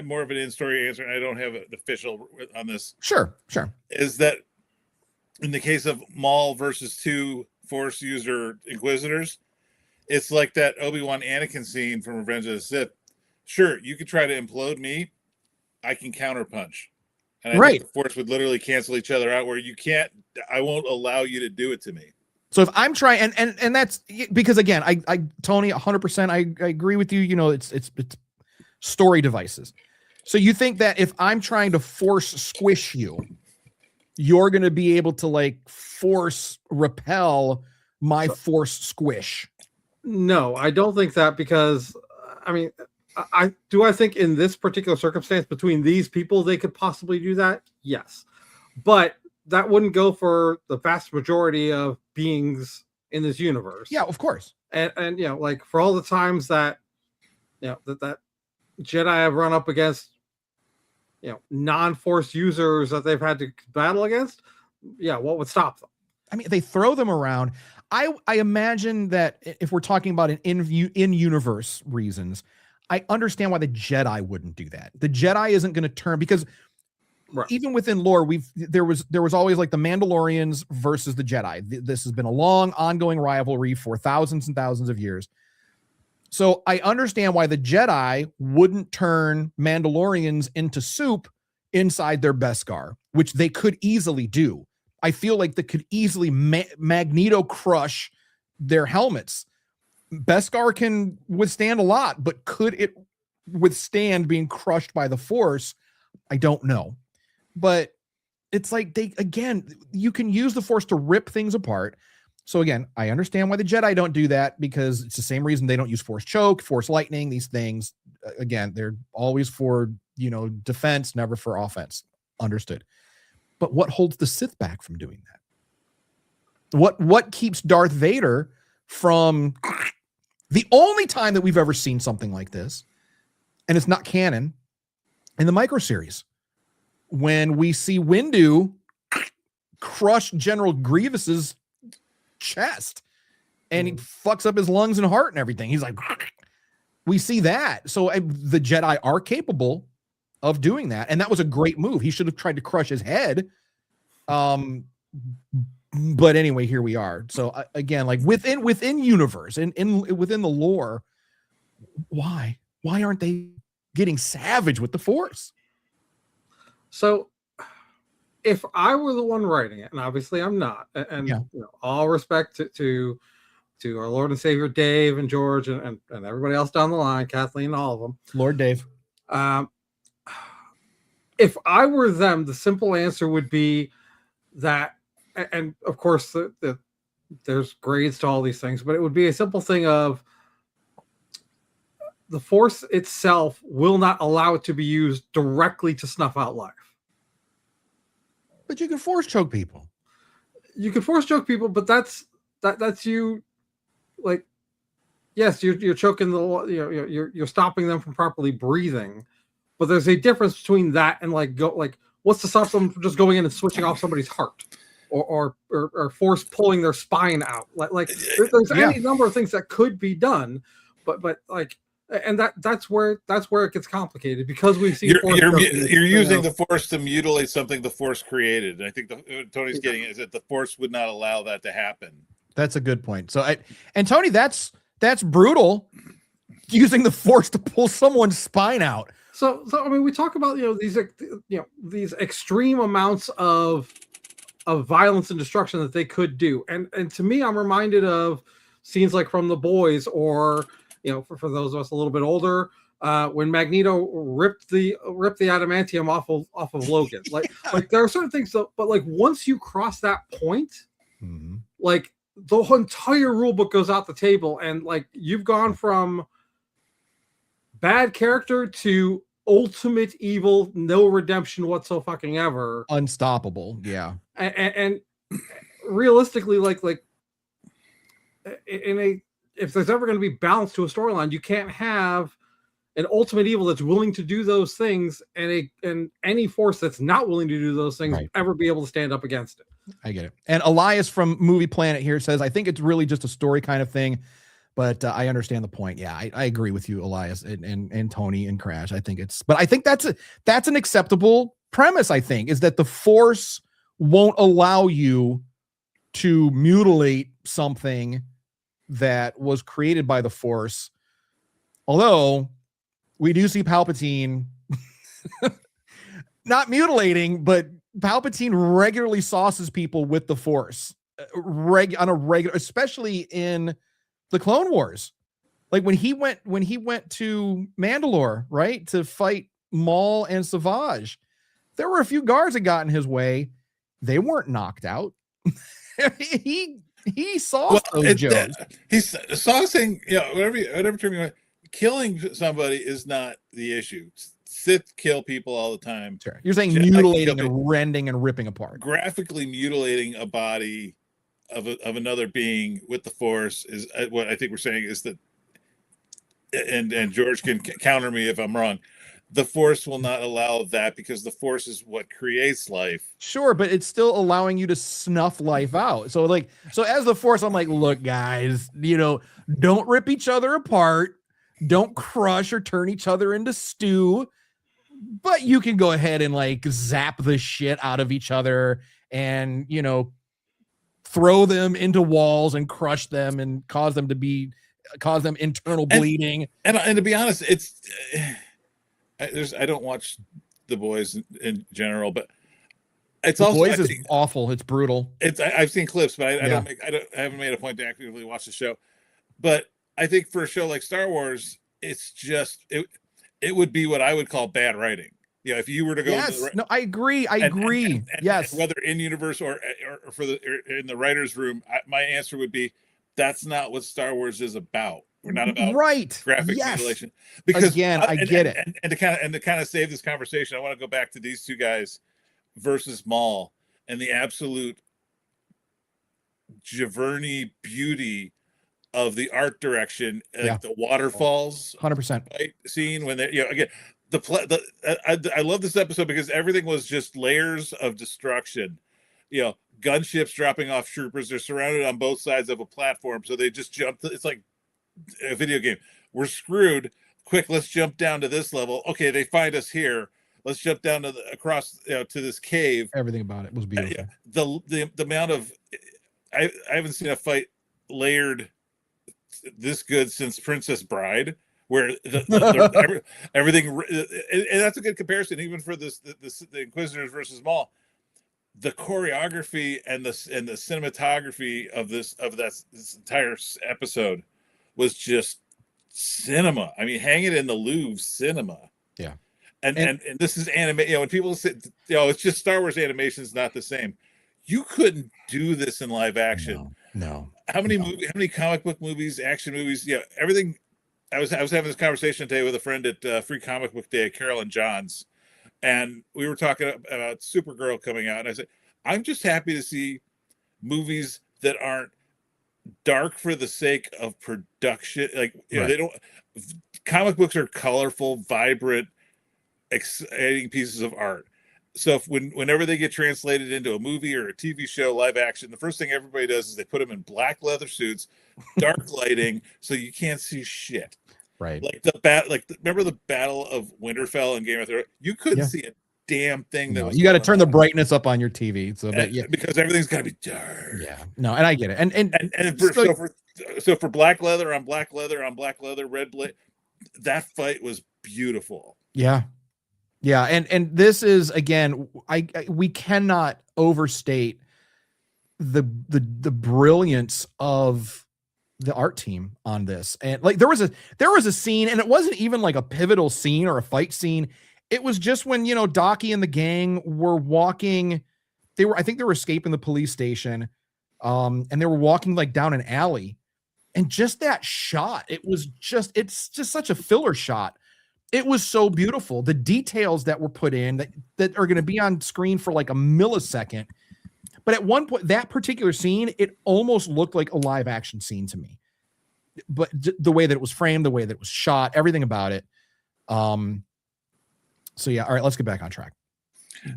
more of an in-story answer, and I don't have an official on this. Sure. Is that in the case of Maul versus 2 Force user Inquisitors, it's like that Obi-Wan Anakin scene from Revenge of the Sith. Sure, you could try to implode me, I can counterpunch. And I think the Force would literally cancel each other out, where you can't, I won't allow you to do it to me. So if I'm trying, and that's because, again, I Tony, 100%, I agree with you. It's story devices. So you think that if I'm trying to force squish you, you're going to be able to like force repel my force squish? No, I don't think that, because I mean, I think in this particular circumstance between these people they could possibly do that. Yes, but that wouldn't go for the vast majority of beings in this universe. Yeah, of course. And like for all the times that that Jedi have run up against non-force users that they've had to battle against, what would stop them? I mean, they throw them around. I imagine that if we're talking about an in-universe reasons, I understand why the Jedi wouldn't do that. The Jedi isn't going to turn, because even within lore, there was always like the Mandalorians versus the Jedi. This has been a long, ongoing rivalry for thousands and thousands of years. So I understand why the Jedi wouldn't turn Mandalorians into soup inside their Beskar, which they could easily do. I feel like they could easily Magneto crush their helmets. Beskar can withstand a lot, but could it withstand being crushed by the Force? I don't know. But it's like you can use the Force to rip things apart. So again, I understand why the Jedi don't do that, because it's the same reason they don't use Force choke, Force lightning, these things. Again, they're always for, defense, never for offense. Understood. But what holds the Sith back from doing that? What keeps Darth Vader from the only time that we've ever seen something like this, and it's not canon, in the micro series, when we see Windu crush General Grievous's chest and he fucks up his lungs and heart and everything. He's like, we see that. So the Jedi are capable of doing that. And that was a great move. He should have tried to crush his head, But anyway, here we are. So again, like within universe and within the lore, why aren't they getting savage with the Force? So if I were the one writing it, and obviously I'm not, and Yeah. all respect to our Lord and Savior Dave and George and everybody else down the line, Kathleen, all of them, Lord Dave. If I were them, the simple answer would be that, and of course there's grades to all these things, but it would be a simple thing of the Force itself will not allow it to be used directly to snuff out life. But you can Force choke people. You can Force choke people, but that's you. Like, yes, you're choking you're stopping them from properly breathing, but there's a difference between that and what's to stop them from just going in and switching off somebody's heart, or Force pulling their spine out. There's any number of things that could be done, but like. And that's where it gets complicated, because we've seen you're using the Force to mutilate something the Force created. And I think Tony's getting is that the Force would not allow that to happen. That's a good point. So Tony, that's brutal, using the Force to pull someone's spine out. So I mean, we talk about these extreme amounts of violence and destruction that they could do, and to me, I'm reminded of scenes like from The Boys, or for those of us a little bit older, when Magneto ripped the adamantium off of Logan. Like there are certain things, but like once you cross that point, like the entire rule book goes out the table, and like you've gone from bad character to ultimate evil, no redemption whatsoever, unstoppable. Yeah, and realistically, like if there's ever going to be balance to a storyline, you can't have an ultimate evil that's willing to do those things, and any Force that's not willing to do those things ever be able to stand up against it. I get it. And Elias from Movie Planet here says, I think it's really just a story kind of thing, but I understand the point. Yeah, I agree with you, Elias, and Tony and Crash. I think that's an acceptable premise, I think, is that the Force won't allow you to mutilate something that was created by the Force. Although we do see Palpatine not mutilating, but Palpatine regularly sauces people with the Force on a regular, especially in the Clone Wars. Like when he went to Mandalore, right, to fight Maul and Savage, there were a few guards that got in his way. They weren't knocked out. He saw those jokes. He's saucing, whatever term you want. Killing somebody is not the issue. Sith kill people all the time. Sure. You're saying mutilating and rending and ripping apart. Graphically mutilating a body of another being with the Force is what I think we're saying is that, and George can counter me if I'm wrong. The Force will not allow that, because the Force is what creates life. Sure, but it's still allowing you to snuff life out. So as the Force, I'm like, look, guys, don't rip each other apart. Don't crush or turn each other into stew. But you can go ahead and zap the shit out of each other and, throw them into walls and crush them and cause them internal bleeding. And to be honest, I don't watch The Boys in general, but it's The also Boys is awful. It's brutal. I've seen clips, but I haven't made a point to actively watch the show. But I think for a show like Star Wars, it's just it would be what I would call bad writing. If you were to go, I agree. And yes, whether in universe or in the writers' room, my answer would be that's not what Star Wars is about. We're not about graphic mutilation. Because again, I get it. And to kind of save this conversation, I want to go back to these two guys versus Maul and the absolute Giverny beauty of the art direction, the waterfalls, 100% scene when they, again, I love this episode because everything was just layers of destruction. Gunships dropping off troopers. They're surrounded on both sides of a platform, so they just jump. It's like a video game. We're screwed. Quick, let's jump down to this level. Okay, they find us here. let's jump down to across to this cave. Everything about it was beautiful. The amount of I haven't seen a fight layered this good since Princess Bride, where everything, and that's a good comparison even for the Inquisitors versus Maul. The choreography and the cinematography of this entire episode was just cinema. I mean, hang it in the Louvre cinema. Yeah. And this is anime. When people say, it's just Star Wars animation is not the same. You couldn't do this in live action. No. How many comic book movies, action movies? Everything. I was having this conversation today with a friend at Free Comic Book Day at Carol and John's, and we were talking about Supergirl coming out, and I said, I'm just happy to see movies that aren't dark for the sake of production. Like, they don't. Comic books are colorful, vibrant, exciting pieces of art. So whenever they get translated into a movie or a TV show, live action, the first thing everybody does is they put them in black leather suits, dark lighting, so you can't see shit. Right. Like remember the Battle of Winterfell in Game of Thrones? You couldn't see a damn thing. You got to turn the brightness up on your TV so that because everything's got to be dark. Yeah. No, and I get it. And so for black leather on black leather on black leather, red blade, that fight was beautiful. Yeah. Yeah, and this is, again, we cannot overstate the brilliance of the art team on this. And like there was a scene, and it wasn't even like a pivotal scene or a fight scene. It was just when Docky and the gang were walking. I think they were escaping the police station, and they were walking like down an alley, and just that shot, it's just such a filler shot. It was so beautiful. The details that were put in that are going to be on screen for like a millisecond. But at one point, that particular scene, it almost looked like a live action scene to me. But the way that it was framed, the way that it was shot, everything about it. So yeah, all right, let's get back on track.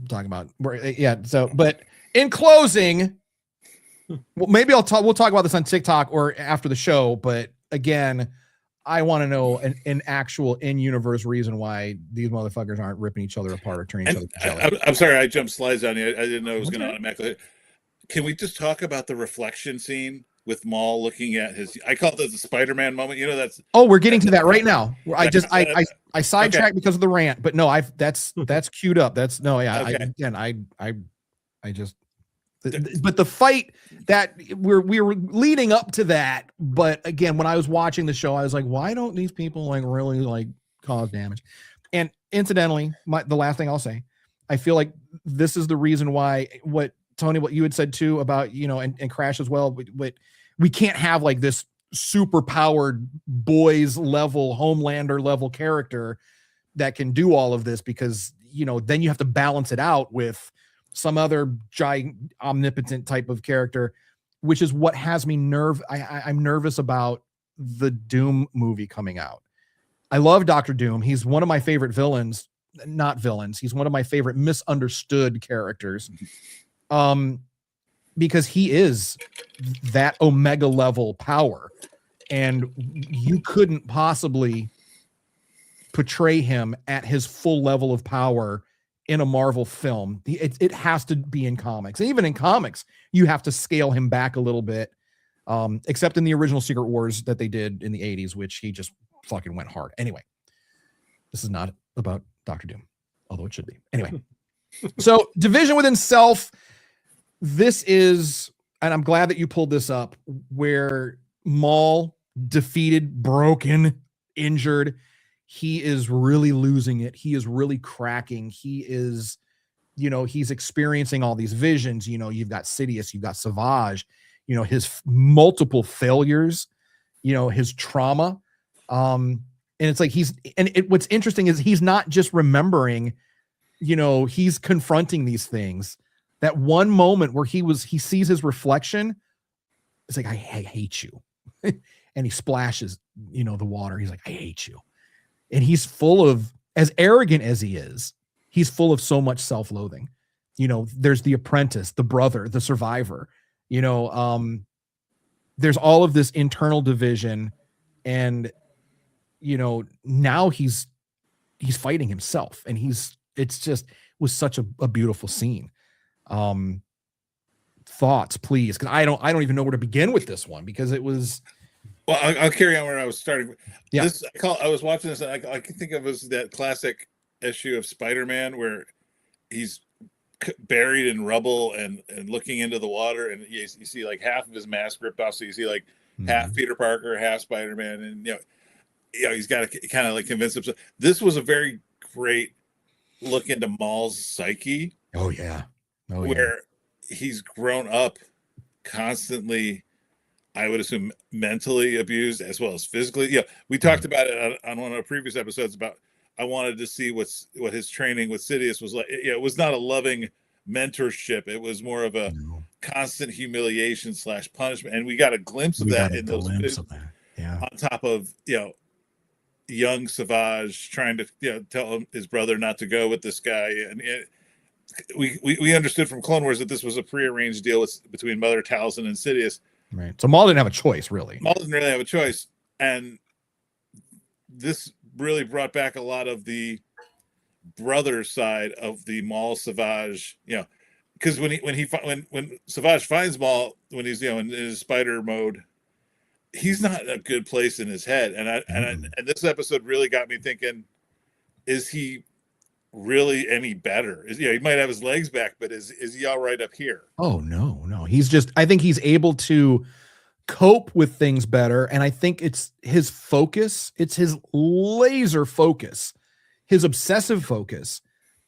Talking about but in closing, well, maybe we'll talk about this on TikTok or after the show. But again, I want to know an actual in-universe reason why these motherfuckers aren't ripping each other apart or turning each other to jelly. I'm sorry, I jumped slides on you. I didn't know it was going to automatically. Can we just talk about the reflection scene with Maul looking at I call it the Spider-Man moment. That's. Oh, we're getting to that right now. I sidetracked because of the rant, but no, that's queued up. That's no, yeah. Okay. I just. But the fight that we were leading up to that, but again, when I was watching the show, I was like, why don't these people like really like cause damage? And incidentally, the last thing I'll say, I feel like this is the reason why what you had said too about and Crash as well. We can't have like this super powered boys level Homelander level character that can do all of this because then you have to balance it out with some other giant omnipotent type of character, which is what has me I'm nervous about the Doom movie coming out. I love Dr. Doom. He's one of my favorite villains, not villains. He's one of my favorite misunderstood characters. Because he is that Omega level power, and you couldn't possibly portray him at his full level of power in a Marvel film. It has to be in comics. And even in comics, you have to scale him back a little bit, except in the original Secret Wars that they did in the 80s, which he just fucking went hard. Anyway, this is not about Dr. Doom, although it should be. Anyway, so Division Within Self, this is, and I'm glad that you pulled this up, where Maul, defeated, broken, injured, he is really losing it. He is really cracking. He is, he's experiencing all these visions. You've got Sidious, you've got Savage, his multiple failures, his trauma. And it's like what's interesting is he's not just remembering, he's confronting these things. That one moment where he sees his reflection, it's like, I hate you. And he splashes, the water. He's like, I hate you. And he's full of, as arrogant as he is, he's full of so much self-loathing. There's the apprentice, the brother, the survivor, there's all of this internal division. And, now he's fighting himself, and he's was such a beautiful scene. Thoughts, please, because I don't even know where to begin with this one, because it was. Well, I'll carry on where I was starting. Yeah. I was watching this, and I can think of it as that classic issue of Spider-Man where he's buried in rubble and looking into the water, and you see like half of his mask ripped off, so you see like half Peter Parker, half Spider-Man, and he's got to kind of like convince himself. This was a very great look into Maul's psyche. Oh yeah. Where he's grown up constantly, I would assume mentally abused as well as physically. Yeah, we talked about it on one of our previous episodes about I wanted to see what his training with Sidious was like. It was not a loving mentorship. It was more of a constant humiliation / punishment, and we got a glimpse of that in those videos. Yeah. On top of young Savage trying to tell his brother not to go with this guy, and we understood from Clone Wars that this was a prearranged deal between Mother Talzin and Sidious. Right. So Maul didn't have a choice, really. Maul didn't really have a choice, and this really brought back a lot of the brother side of the Maul Savage. Because when Savage finds Maul, when he's in his spider mode, he's not in a good place in his head, and this episode really got me thinking: is he really any better? He might have his legs back, but is he all right up here? Oh no. I think he's able to cope with things better, and I think it's his focus, it's his laser focus, his obsessive focus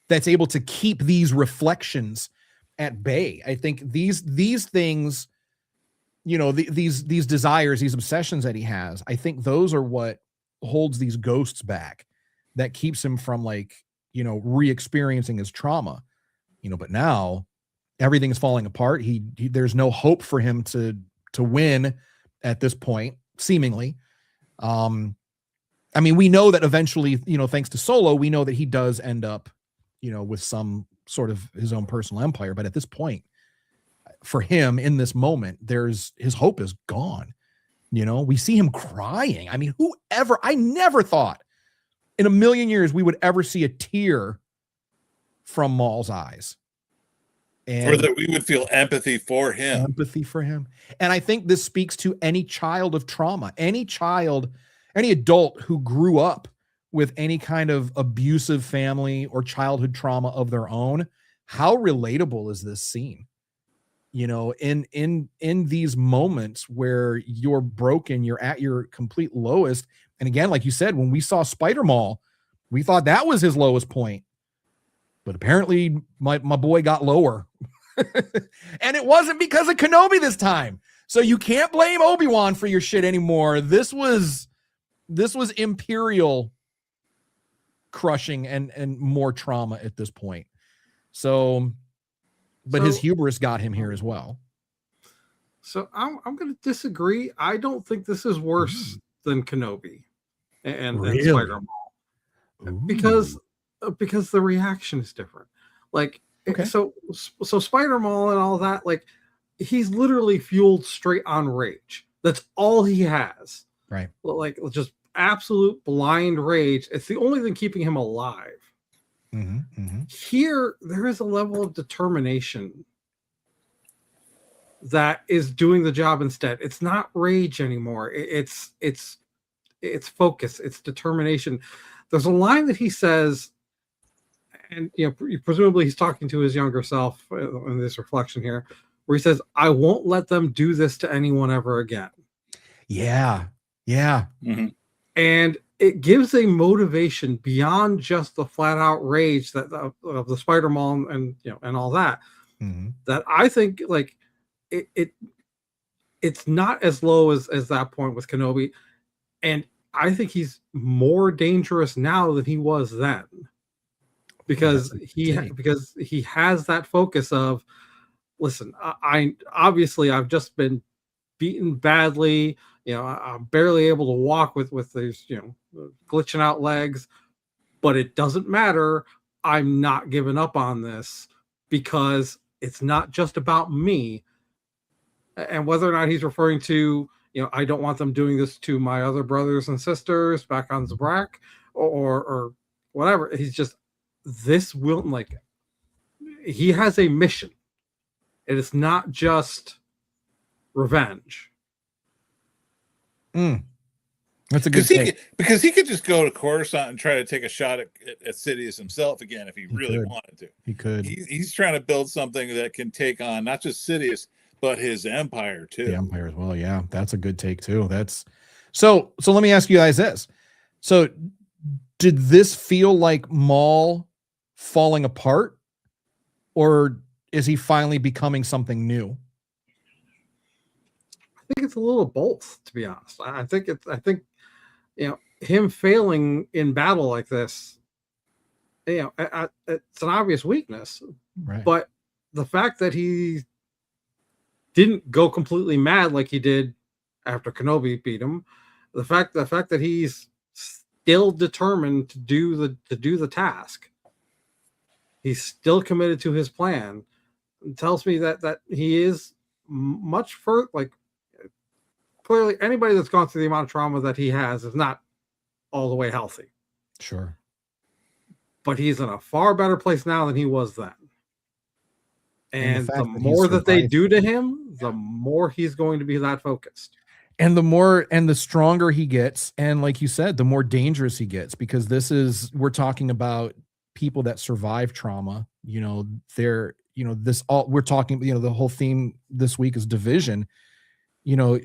that's able to keep these reflections at bay. I think these things, these desires, these obsessions that he has, I think those are what holds these ghosts back, that keeps him from re-experiencing his trauma, but now everything is falling apart. He there's no hope for him to win at this point, seemingly. We know that eventually, thanks to Solo, we know that he does end up, with some sort of his own personal empire. But at this point, for him in this moment, his hope is gone. We see him crying. I never thought in a million years we would ever see a tear from Maul's eyes. Or that we would feel empathy for him. And I think this speaks to any child of trauma, any adult who grew up with any kind of abusive family or childhood trauma of their own. How relatable is this scene? In these moments where you're broken, you're at your complete lowest. And again, like you said, when we saw Spider Maul, we thought that was his lowest point. But apparently my boy got lower. And it wasn't because of Kenobi this time. So you can't blame Obi-Wan for your shit anymore. This was Imperial crushing and more trauma at this point. So his hubris got him here as well. So I'm going to disagree. I don't think this is worse than Kenobi and Spider-Man, because the reaction is different. So Spider-Man and all that, he's literally fueled straight on rage. That's all he has. Right. Just absolute blind rage. It's the only thing keeping him alive. Here, there is a level of determination that is doing the job instead. It's not rage anymore. It's focus. It's determination. There's a line that he says, and presumably he's talking to his younger self in this reflection here, where he says, "I won't let them do this to anyone ever again." Yeah. And it gives a motivation beyond just the flat out rage that of the Spider-Man and all that. That I think it's not as low as that point with Kenobi, and I think he's more dangerous now than he was then, because he has that focus of, listen, I've just been beaten badly. I'm barely able to walk with these, glitching out legs, but it doesn't matter. I'm not giving up on this, because it's not just about me. And whether or not he's referring to, I don't want them doing this to my other brothers and sisters back on Zabrak or whatever. He's just, this will he has a mission. It is not just revenge. That's a good thing. Because he could just go to Coruscant and try to take a shot at Sidious himself again if he really wanted to. He could. He's trying to build something that can take on not just Sidious, but his empire too. The empire as well. Yeah, that's a good take too. That's so let me ask you guys this. So did this feel like Maul falling apart, or is he finally becoming something new? I think it's a little of both, to be honest. I think him failing in battle like this, it's an obvious weakness. Right. But the fact that he didn't go completely mad like he did after Kenobi beat him, the fact that he's still determined to do the task, he's still committed to his plan, tells me that he is much further. Clearly, anybody that's gone through the amount of trauma that he has is not all the way healthy. Sure. But he's in a far better place now than he was then. And the that more that they do to him, the more he's going to be that focused. And the stronger he gets, and like you said, the more dangerous he gets, because we're talking about people that survive trauma. We're talking, the whole theme this week is division.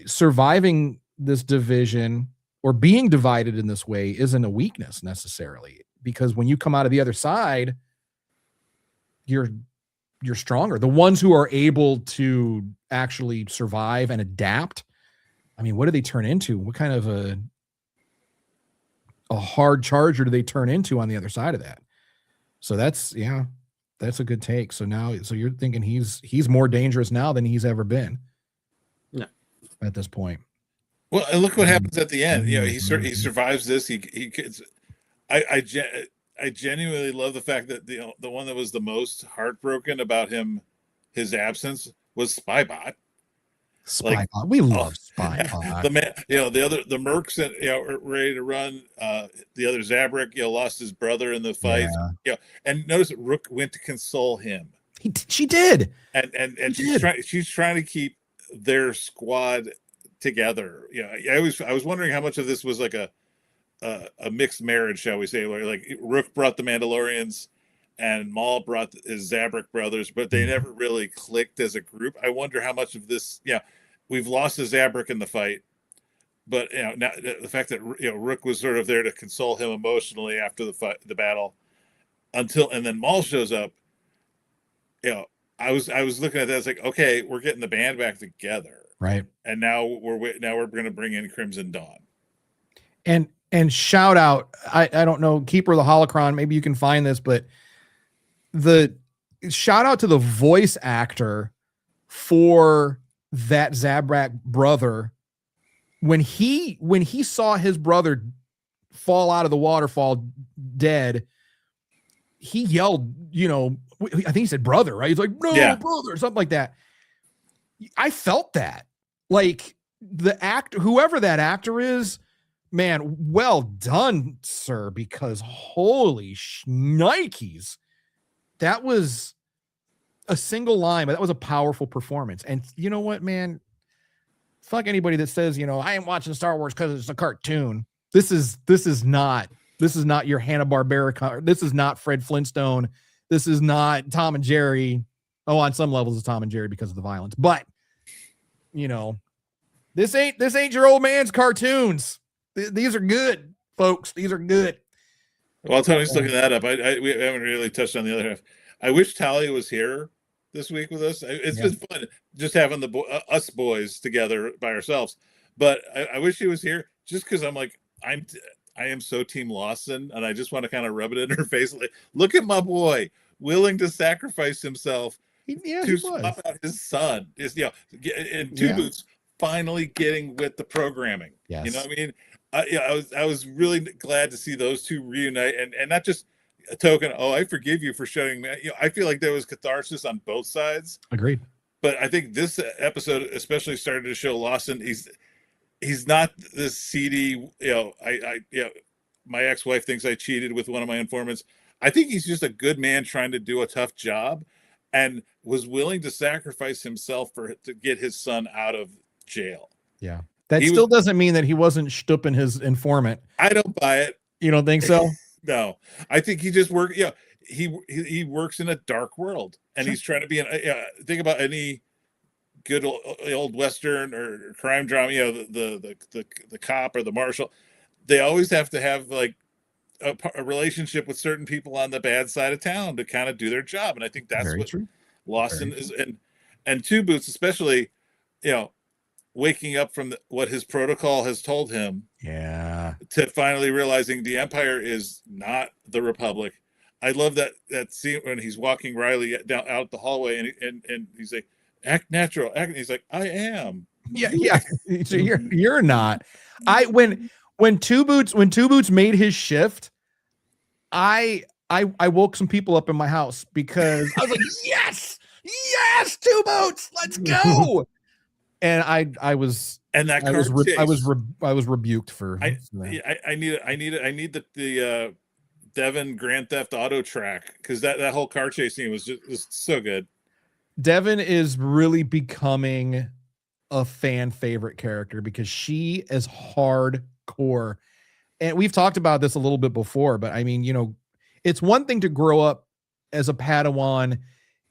Surviving this division or being divided in this way isn't a weakness necessarily, because when you come out of the other side, you're stronger. The ones who are able to actually survive and adapt, I mean, what do they turn into? What kind of a hard charger do they turn into on the other side of that? So that's a good take. So you're thinking he's more dangerous now than he's ever been. Yeah. At this point. Well, and look what happens at the end. He survives this. He gets. I genuinely love the fact that the one that was the most heartbroken about his absence was Spybot. Spybot, we love Spybot. The mercs that are ready to run. The other Zabrak, lost his brother in the fight. And notice that Rook went to console him. She did, and she's trying to keep their squad together. I was wondering how much of this was like a mixed marriage, shall we say, where like Rook brought the Mandalorians and Maul brought his Zabrak brothers, but they never really clicked as a group. I wonder how much of this, we've lost the Zabrak in the fight, but now the fact that Rook was sort of there to console him emotionally after the battle, and then Maul shows up. I was looking at that. It's like, okay, we're getting the band back together, right? And now we're going to bring in Crimson Dawn. And shout out, I don't know, Keeper of the Holocron, maybe you can find this, but the shout out to the voice actor for that Zabrak brother when he saw his brother fall out of the waterfall dead. He yelled, I think he said brother, right? He's like, no, brother, something like that. I felt that, like the actor, whoever that actor is, man, well done, sir, because holy shnikes, that was a single line, but that was a powerful performance. And you know what, man? Fuck anybody that says, I am watching Star Wars because it's a cartoon. This is not your Hanna-Barbera. This is not Fred Flintstone. This is not Tom and Jerry. Oh, on some levels it's Tom and Jerry because of the violence. But, this ain't your old man's cartoons. These are good, folks. These are good. While Tony's looking that up, we haven't really touched on the other half. I wish Talia was here this week with us. It's been fun just having us boys together by ourselves. But I wish she was here just because I'm like, I am so Team Lawson, and I just want to kind of rub it in her face. Like, look at my boy, willing to sacrifice himself to swap out his son. In two boots, finally getting with the programming. Yes. You know what I mean? I was really glad to see those two reunite, and not just a token. Oh, I forgive you for shutting me. I feel like there was catharsis on both sides. Agreed. But I think this episode especially started to show Lawson. He's not this seedy. My ex-wife thinks I cheated with one of my informants. I think he's just a good man trying to do a tough job, and was willing to sacrifice himself to get his son out of jail. Yeah. That still doesn't mean that he wasn't stooping his informant. I don't buy it. You don't think so? No, I think he just works. Yeah, he works in a dark world, and he's trying to be think about any good old Western or crime drama. You know, the cop or the marshal. They always have to have like a relationship with certain people on the bad side of town to kind of do their job, and I think that's what Lawson is. And Two Boots, especially, you know, waking up from what his protocol has told him, to finally realizing the Empire is not the Republic. I love that scene when he's walking Riley down out the hallway, and he's like, "Act natural." And he's like, "I am." Yeah. So you're not. When Two Boots made his shift, I woke some people up in my house because I was like, yes, Two Boots, let's go. And I was rebuked for that. I need the Devon Grand Theft Auto track, because that whole car chase scene was so good. Devon is really becoming a fan favorite character because she is hardcore. And we've talked about this a little bit before, but I mean, you know, it's one thing to grow up as a Padawan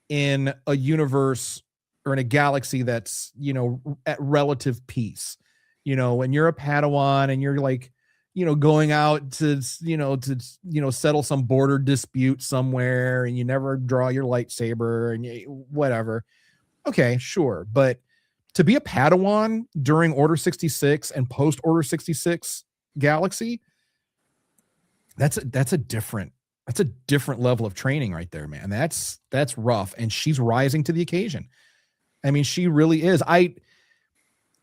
in a universe or in a galaxy that's, you know, at relative peace, you know, when you're a Padawan and you're like, you know, going out to settle some border dispute somewhere, and you never draw your lightsaber and whatever. Okay, sure. But to be a Padawan during Order 66 and post Order 66 galaxy, that's a different level of training right there, man. That's rough. And she's rising to the occasion. I mean, she really is. I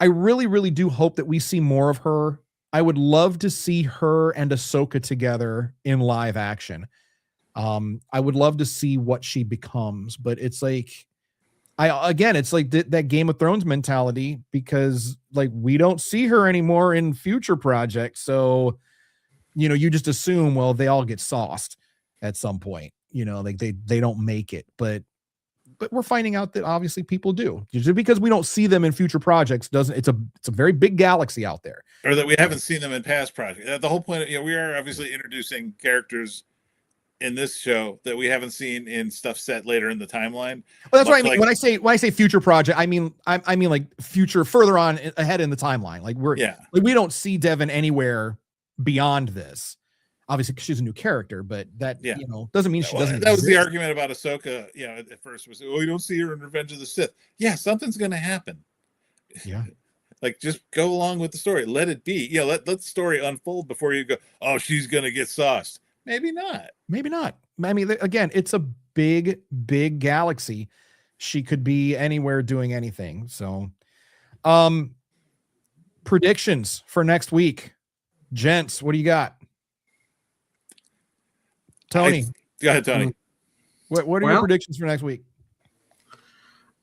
really, really do hope that we see more of her. I would love to see her and Ahsoka together in live action. I would love to see what she becomes, but it's like, it's like that Game of Thrones mentality, because like we don't see her anymore in future projects. So, you know, you just assume, well, they all get sauced at some point, you know, like they don't make it, but we're finding out that obviously people do. Just because we don't see them in future projects it's a very big galaxy out there, or that we haven't seen them in past projects. The whole point, you know, we are obviously introducing characters in this show that we haven't seen in stuff set later in the timeline. Well, that's what I mean. When I say future project, I mean like future further on ahead in the timeline. Like we don't see Devon anywhere beyond this. Obviously, because she's a new character, but that you know doesn't mean she doesn't. That was the argument about Ahsoka. You know, at first was, you don't see her in Revenge of the Sith. Yeah, something's going to happen. Yeah, like just go along with the story. Let it be. Yeah, let the story unfold before you go, oh, she's going to get sauced. Maybe not. Maybe not. I mean, again, it's a big galaxy. She could be anywhere doing anything. So, predictions for next week, gents. What do you got? Tony, go ahead, Tony. What are your predictions for next week?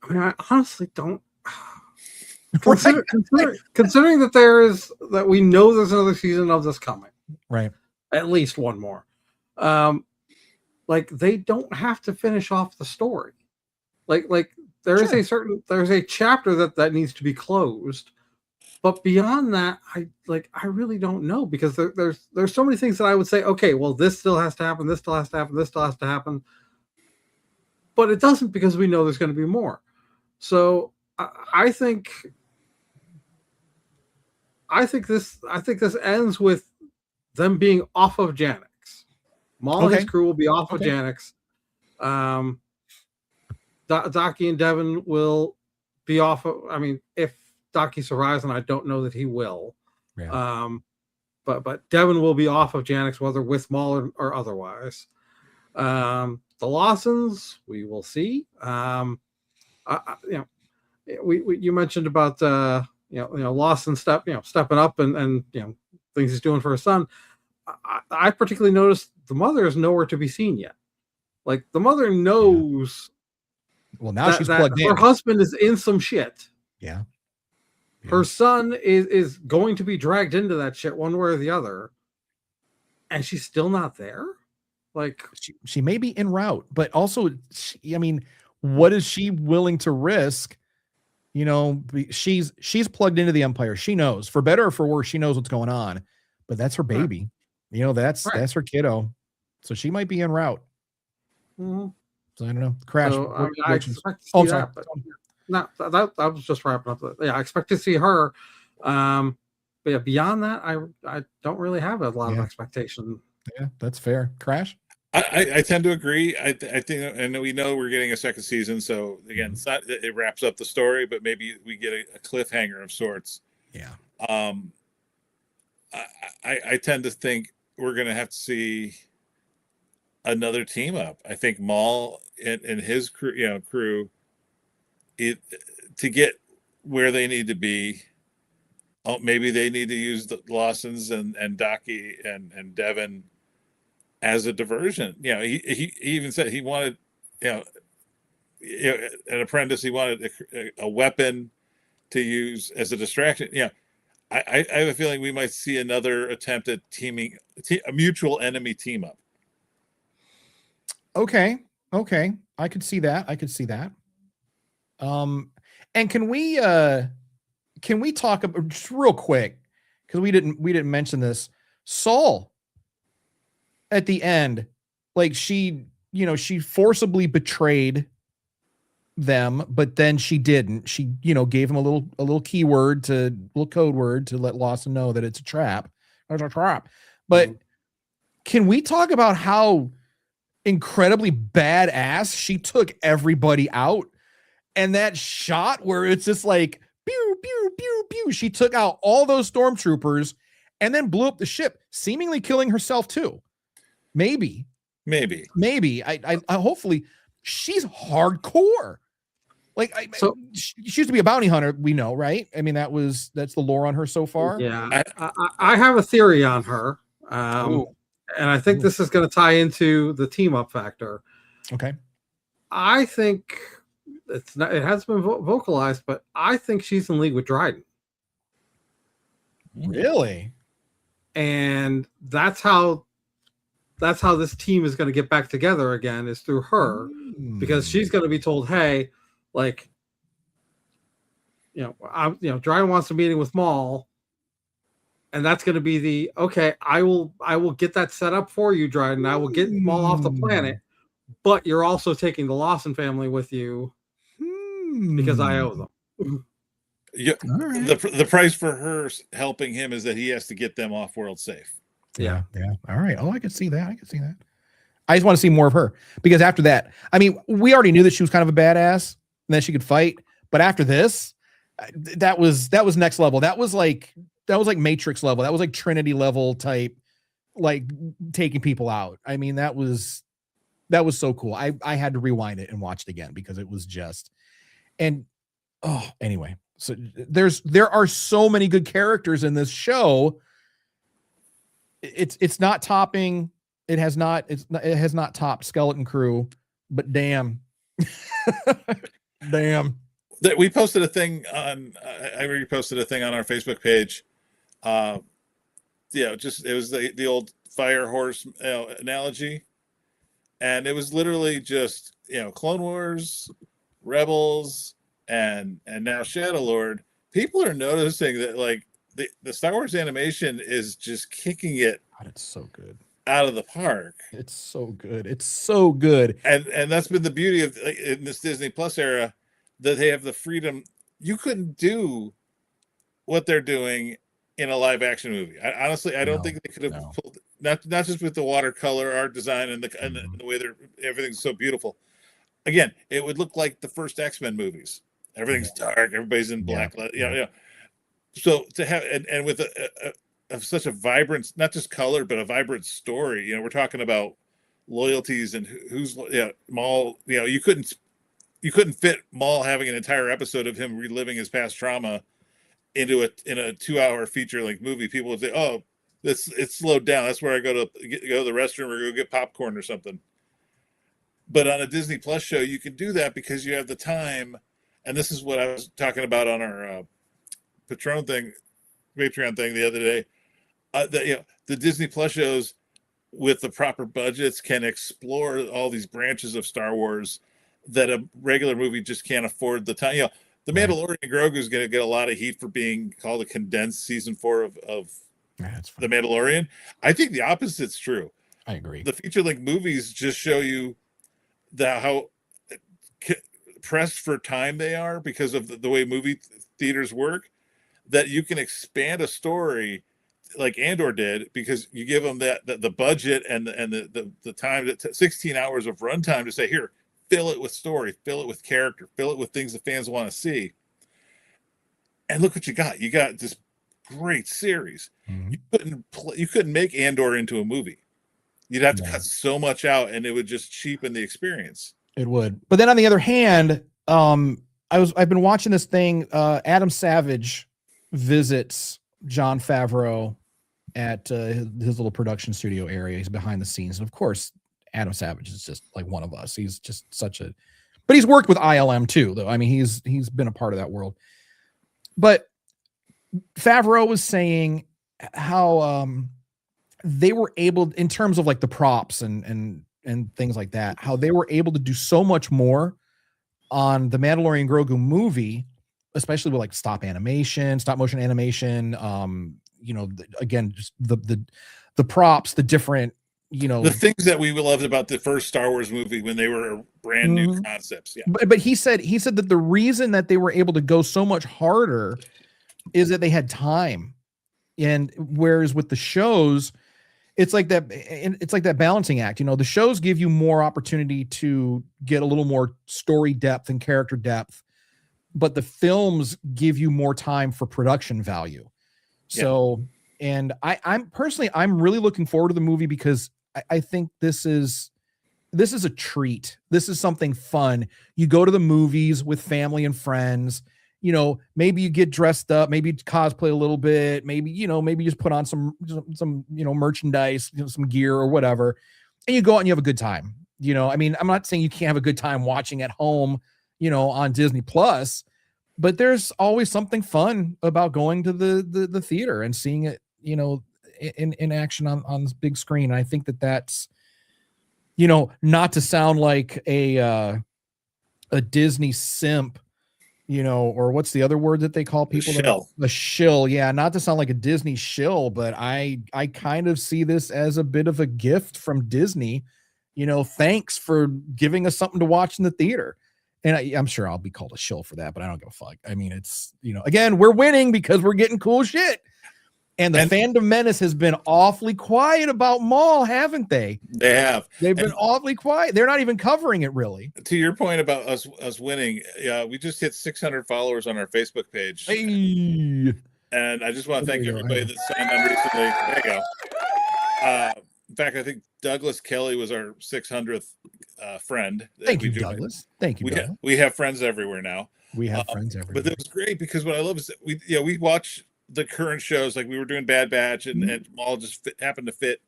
I mean, I honestly don't. Considering that we know there's another season of this coming, right? At least one more. Like they don't have to finish off the story. Like there's a chapter that needs to be closed. But beyond that, I really don't know, because there's so many things that I would say, okay, well, this still has to happen, this still has to happen, this still has to happen. But it doesn't, because we know there's going to be more. So I think this ends with them being off of Janix. Maul and his crew will be off of Janix. Daki and Devon will be off of, I mean, if Daki survives, and I don't know that he will. Yeah. But Devon will be off of Janix, whether with Maul or otherwise. The Lawsons, we will see. You mentioned about Lawson stepping up and things he's doing for his son. I particularly noticed the mother is nowhere to be seen yet. Like the mother knows. Well, now she's plugged in. Her husband is in some shit. Yeah. Her son is going to be dragged into that shit one way or the other, and she's still not there. Like, she may be en route, but also, I mean, what is she willing to risk? You know, she's plugged into the Empire. She knows, for better or for worse, she knows what's going on. But that's her baby. You know, that's her kiddo. So she might be en route. mhm. So I don't know. Crash. So I mean, I expect to see I'm sorry. that, but no, that was just wrapping up. Yeah, I expect to see her. But yeah, beyond that, I don't really have a lot of expectation. Yeah, that's fair. Crash. I tend to agree. I think, and we know we're getting a second season, so again, it's not it wraps up the story, but maybe we get a cliffhanger of sorts. Yeah. I tend to think we're going to have to see another team up. I think Maul and his crew, to get where they need to be. Oh, maybe they need to use the Lawsons and Daki and Devon as a diversion. You know, he even said he wanted, an apprentice. He wanted a weapon to use as a distraction. Yeah, I have a feeling we might see another attempt at a mutual enemy team up. Okay. I could see that. And can we talk about just real quick, because we didn't mention this. Saul at the end, like she forcibly betrayed them, but then she didn't. She, gave him a little code word to let Lawson know that it's a trap. It's a trap. But can we talk about how incredibly badass she took everybody out? And that shot where it's just like pew, pew, pew, pew. She took out all those stormtroopers and then blew up the ship, seemingly killing herself too. Maybe. I hopefully she's hardcore. Like, she used to be a bounty hunter. We know, right? I mean, that's the lore on her so far. Yeah, I have a theory on her, and I think this is going to tie into the team up factor. Okay. I think it hasn't been vocalized, but I think she's in league with Dryden. Really? And that's how this team is going to get back together again, is through her, because she's going to be told, hey, like, Dryden wants a meeting with Maul, and that's going to be the, okay, I will get that set up for you, Dryden. I will get Maul off the planet, but you're also taking the Lawson family with you because I owe them. Yeah, right. The price for her helping him is that he has to get them off world safe. Yeah. All right. Oh, I could see that. I just want to see more of her, because after that, I mean, we already knew that she was kind of a badass and that she could fight, but after this, that was next level. That was like Matrix level. That was like Trinity level type, like taking people out. I mean, that was so cool. I had to rewind it and watch it again because it was just, and anyway, so there are so many good characters in this show. It's not topping. It has not topped Skeleton Crew, but damn. Damn. We posted a thing on, I reposted a thing on our Facebook page. It was the old fire horse analogy. And it was literally just, Clone Wars, Rebels, and now Shadowlord. People are noticing that, like, the Star Wars animation is just kicking it. God, it's so good. Out of the park. It's so good. And that's been the beauty of, like, in this Disney Plus era, that they have the freedom. You couldn't do what they're doing in a live action movie. I don't think they could have pulled, not just with the watercolor art design and the way everything's so beautiful. Again, it would look like the first X-Men movies. Everything's dark, everybody's in black. So to have and with of such a vibrant, not just color, but a vibrant story. We're talking about loyalties and who's Maul. You couldn't fit Maul having an entire episode of him reliving his past trauma in a 2-hour feature length movie. People would say, "Oh, it's slowed down. That's where I go to the restroom or go get popcorn or something." But on a Disney Plus show, you can do that because you have the time. And this is what I was talking about on our Patreon thing the other day. The Disney Plus shows with the proper budgets, can explore all these branches of Star Wars that a regular movie just can't afford the time. The Right. Mandalorian and Grogu is going to get a lot of heat for being called a condensed season 4 of That's The Mandalorian. I think the opposite's true. I agree. The feature-length movies just show you how pressed for time they are because of the way movie theaters work, that you can expand a story like Andor did, because you give them the budget and the time, 16 hours of runtime to say, here, fill it with story, fill it with character, fill it with things the fans want to see. And look what you got. You got this great series. Mm-hmm. You couldn't make Andor into a movie. You'd have to cut so much out, and it would just cheapen the experience. It would. But then on the other hand, I've been watching this thing. Adam Savage visits Jon Favreau at his little production studio area. He's behind the scenes, and of course, Adam Savage is just like one of us. He's just but he's worked with ILM too, though. I mean, he's been a part of that world. But Favreau was saying how they were able, in terms of like the props and things like that, how they were able to do so much more on the Mandalorian Grogu movie, especially with like stop motion animation. Again, just the props, the different, the things that we loved about the first Star Wars movie when they were brand new concepts. Yeah. But he said that the reason that they were able to go so much harder is that they had time. And whereas with the shows, it's like that balancing act. The shows give you more opportunity to get a little more story depth and character depth, but the films give you more time for production value. So, and I'm personally, I'm really looking forward to the movie, because I think this is a treat. This is something fun. You go to the movies with family and friends, maybe you get dressed up, maybe cosplay a little bit, maybe, maybe just put on some merchandise, some gear or whatever, and you go out and you have a good time. I mean, I'm not saying you can't have a good time watching at home, on Disney Plus, but there's always something fun about going to the theater and seeing it, in action on this big screen. And I think that's, not to sound like a Disney simp, or what's the other word that they call people? A shill. Yeah. Not to sound like a Disney shill, but I kind of see this as a bit of a gift from Disney. Thanks for giving us something to watch in the theater. And I'm sure I'll be called a shill for that, but I don't give a fuck. I mean, it's, again, we're winning because we're getting cool shit. And the fandom menace has been awfully quiet about Maul, haven't they? They have. They've been awfully quiet. They're not even covering it, really. To your point about us winning, we just hit 600 followers on our Facebook page. Hey. And I just want to thank everybody that signed on recently. There you go. In fact, I think Douglas Kelly was our 600th friend. Thank you, Douglas. Thank you. We have friends everywhere now. We have friends everywhere. But it was great, because what I love is that we watch the current shows, like we were doing Bad Batch, and Maul just happened to fit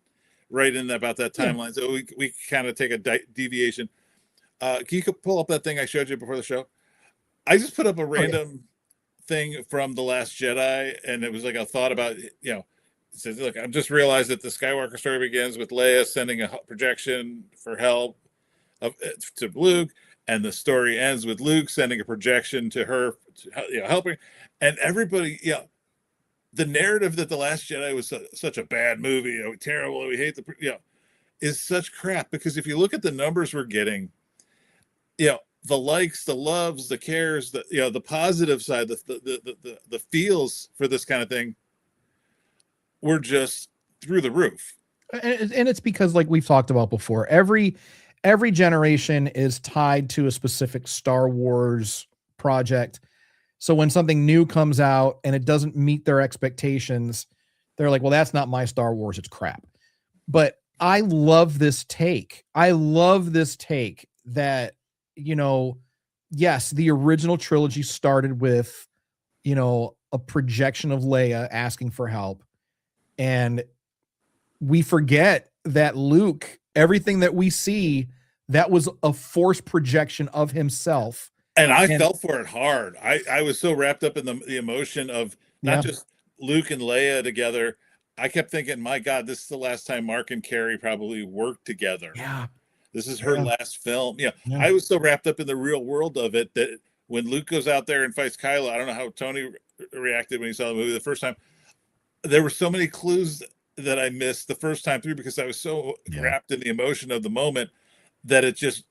right in about that timeline. So we kind of take a deviation. Can you pull up that thing I showed you before the show? I just put up a random thing from The Last Jedi, and it was like a thought about, it says, look, I've just realized that the Skywalker story begins with Leia sending a projection for help to Luke, and the story ends with Luke sending a projection to her, helping, and everybody, the narrative that The Last Jedi was such a bad movie, terrible, we hate is such crap, because if you look at the numbers we're getting, the likes, the loves, the cares, the positive side, the feels for this kind of thing, we're just through the roof. And it's because, like we've talked about before, every generation is tied to a specific Star Wars project. So when something new comes out and it doesn't meet their expectations, they're like, well, that's not my Star Wars, it's crap. But I love this take. That, yes, the original trilogy started with, a projection of Leia asking for help. And we forget that Luke, everything that we see, that was a forced projection of himself. And I fell for it hard. I was so wrapped up in the emotion of not just Luke and Leia together. I kept thinking, my God, this is the last time Mark and Carrie probably worked together. Yeah. This is her last film. Yeah. Yeah. I was so wrapped up in the real world of it that when Luke goes out there and fights Kylo, I don't know how Tony reacted when he saw the movie the first time. There were so many clues that I missed the first time through because I was so wrapped in the emotion of the moment that it just,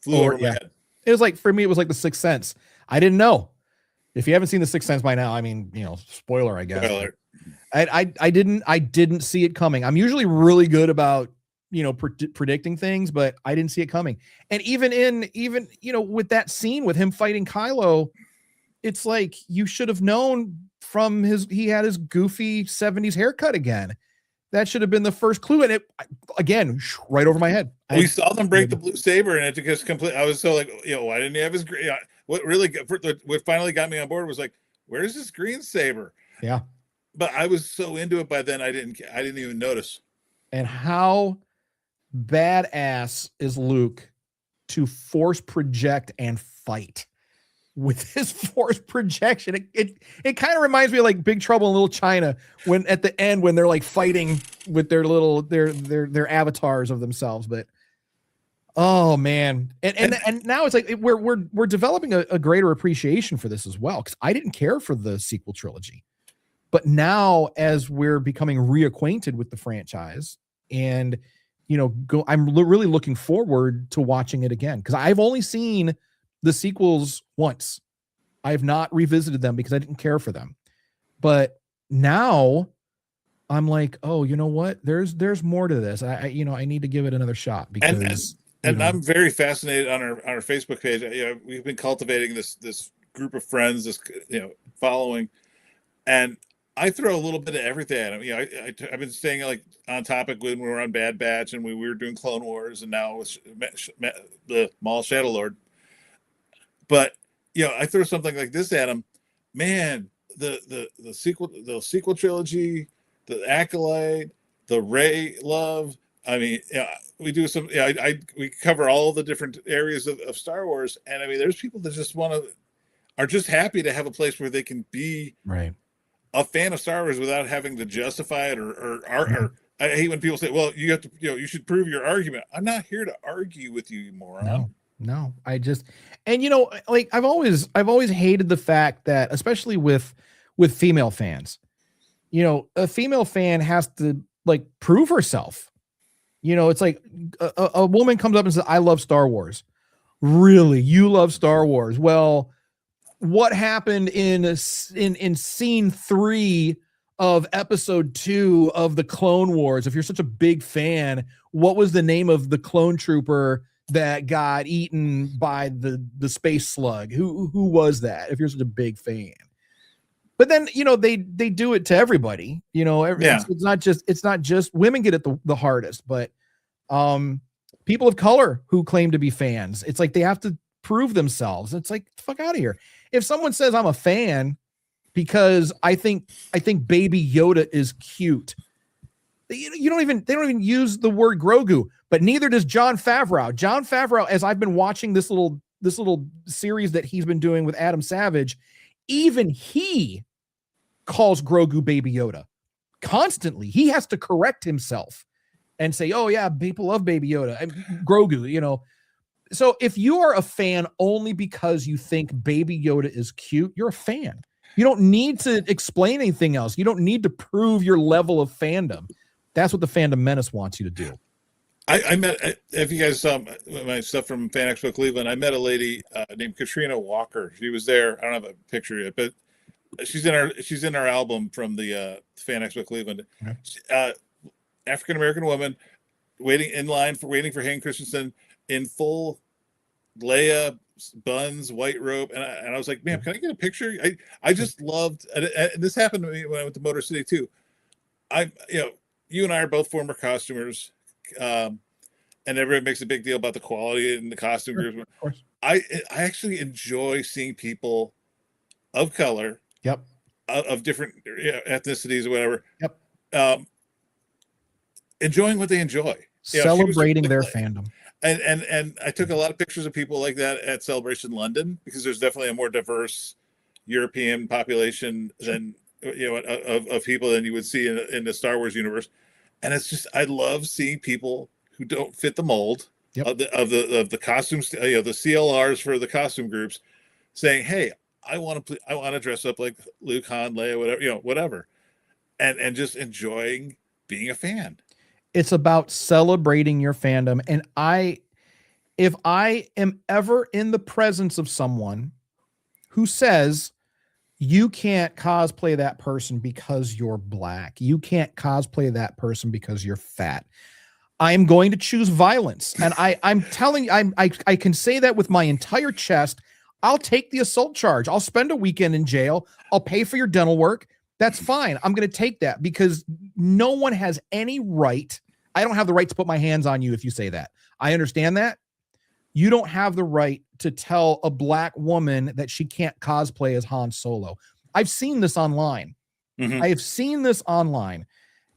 flew over my head. It was like, for me, it was like The Sixth Sense. I didn't know. If you haven't seen The Sixth Sense by now, I mean, spoiler, I guess. Spoiler. I didn't see it coming. I'm usually really good about, predicting things, but I didn't see it coming. And even with that scene with him fighting Kylo, it's like, you should have known from he had his goofy 70s haircut again. That should have been the first clue. And it, again, right over my head. We saw them break the blue saber, and it just complete. I was so like, why didn't he have his green? What finally got me on board was like, where's his green saber? Yeah. But I was so into it by then, I didn't even notice. And how badass is Luke to force project and fight with his force projection? It kind of reminds me of like Big Trouble in Little China, when at the end, when they're like fighting with their little their avatars of themselves. But oh man, and now it's like we're developing a greater appreciation for this as well, because I didn't care for the sequel trilogy, but now as we're becoming reacquainted with the franchise, and I'm really looking forward to watching it again, because I've only seen the sequels once. I have not revisited them because I didn't care for them. But now I'm like, oh, you know what? There's more to this. I need to give it another shot, because and I'm very fascinated on our Facebook page. We've been cultivating this group of friends, this following, and I throw a little bit of everything at them. I've been staying like on topic when we were on Bad Batch, and we were doing Clone Wars, and now it's the Maul Shadow Lord. But I throw something like this at them, man. The sequel trilogy, the Acolyte, the Rey love. I mean, we do some. We cover all the different areas of Star Wars, and I mean, there's people that just are just happy to have a place where they can be a fan of Star Wars without having to justify it or I hate when people say, well, you have to, you should prove your argument. I'm not here to argue with you, you moron. No, I just, and like I've always hated the fact that, especially with female fans, a female fan has to like prove herself. It's like a woman comes up and says, I love Star Wars. Really? You love Star Wars? Well, what happened in scene 3 of episode 2 of the Clone Wars? If you're such a big fan, what was the name of the clone trooper that got eaten by the space slug? Who was that, if you're such a big fan? But then they do it to everybody. It's not just women get it the hardest, but people of color who claim to be fans, it's like they have to prove themselves. It's like, fuck out of here. If someone says I'm a fan because I think Baby Yoda is cute, they don't even use the word Grogu. But neither does Jon Favreau. Jon Favreau, as I've been watching this little series that he's been doing with Adam Savage, even he calls Grogu Baby Yoda constantly. He has to correct himself and say, oh yeah, people love Baby Yoda and Grogu, So if you are a fan only because you think Baby Yoda is cute, you're a fan. You don't need to explain anything else. You don't need to prove your level of fandom. That's what the Fandom Menace wants you to do. I met, if you guys saw my stuff from Fan Expo Cleveland, I met a lady named Katrina Walker. She was there. I don't have a picture yet, but she's in our album from the Fan Expo Cleveland. Okay. African American woman waiting for Hayden Christensen in full Leia buns, white robe, and I was like, ma'am, can I get a picture? I just loved, and this happened to me when I went to Motor City too. You and I are both former costumers, and everybody makes a big deal about the quality in the costume groups. Of course. I actually enjoy seeing people of color, of different ethnicities or whatever, enjoying what they enjoy, celebrating their fandom. And I took a lot of pictures of people like that at Celebration London, because there's definitely a more diverse European population than of people than you would see in the Star Wars universe. And it's just, I love seeing people who don't fit the mold of the costumes, the CLRs for the costume groups, saying, "Hey, I want to dress up like Luke, Han, Leia, whatever," and just enjoying being a fan. It's about celebrating your fandom. And if I am ever in the presence of someone who says, you can't cosplay that person because you're black, you can't cosplay that person because you're fat, I'm going to choose violence. And I'm telling you, I can say that with my entire chest. I'll take the assault charge. I'll spend a weekend in jail. I'll pay for your dental work. That's fine. I'm going to take that because no one has any right. I don't have the right to put my hands on you if you say that. I understand that. You don't have the right to tell a black woman that she can't cosplay as Han Solo. I've seen this online. I have seen this online,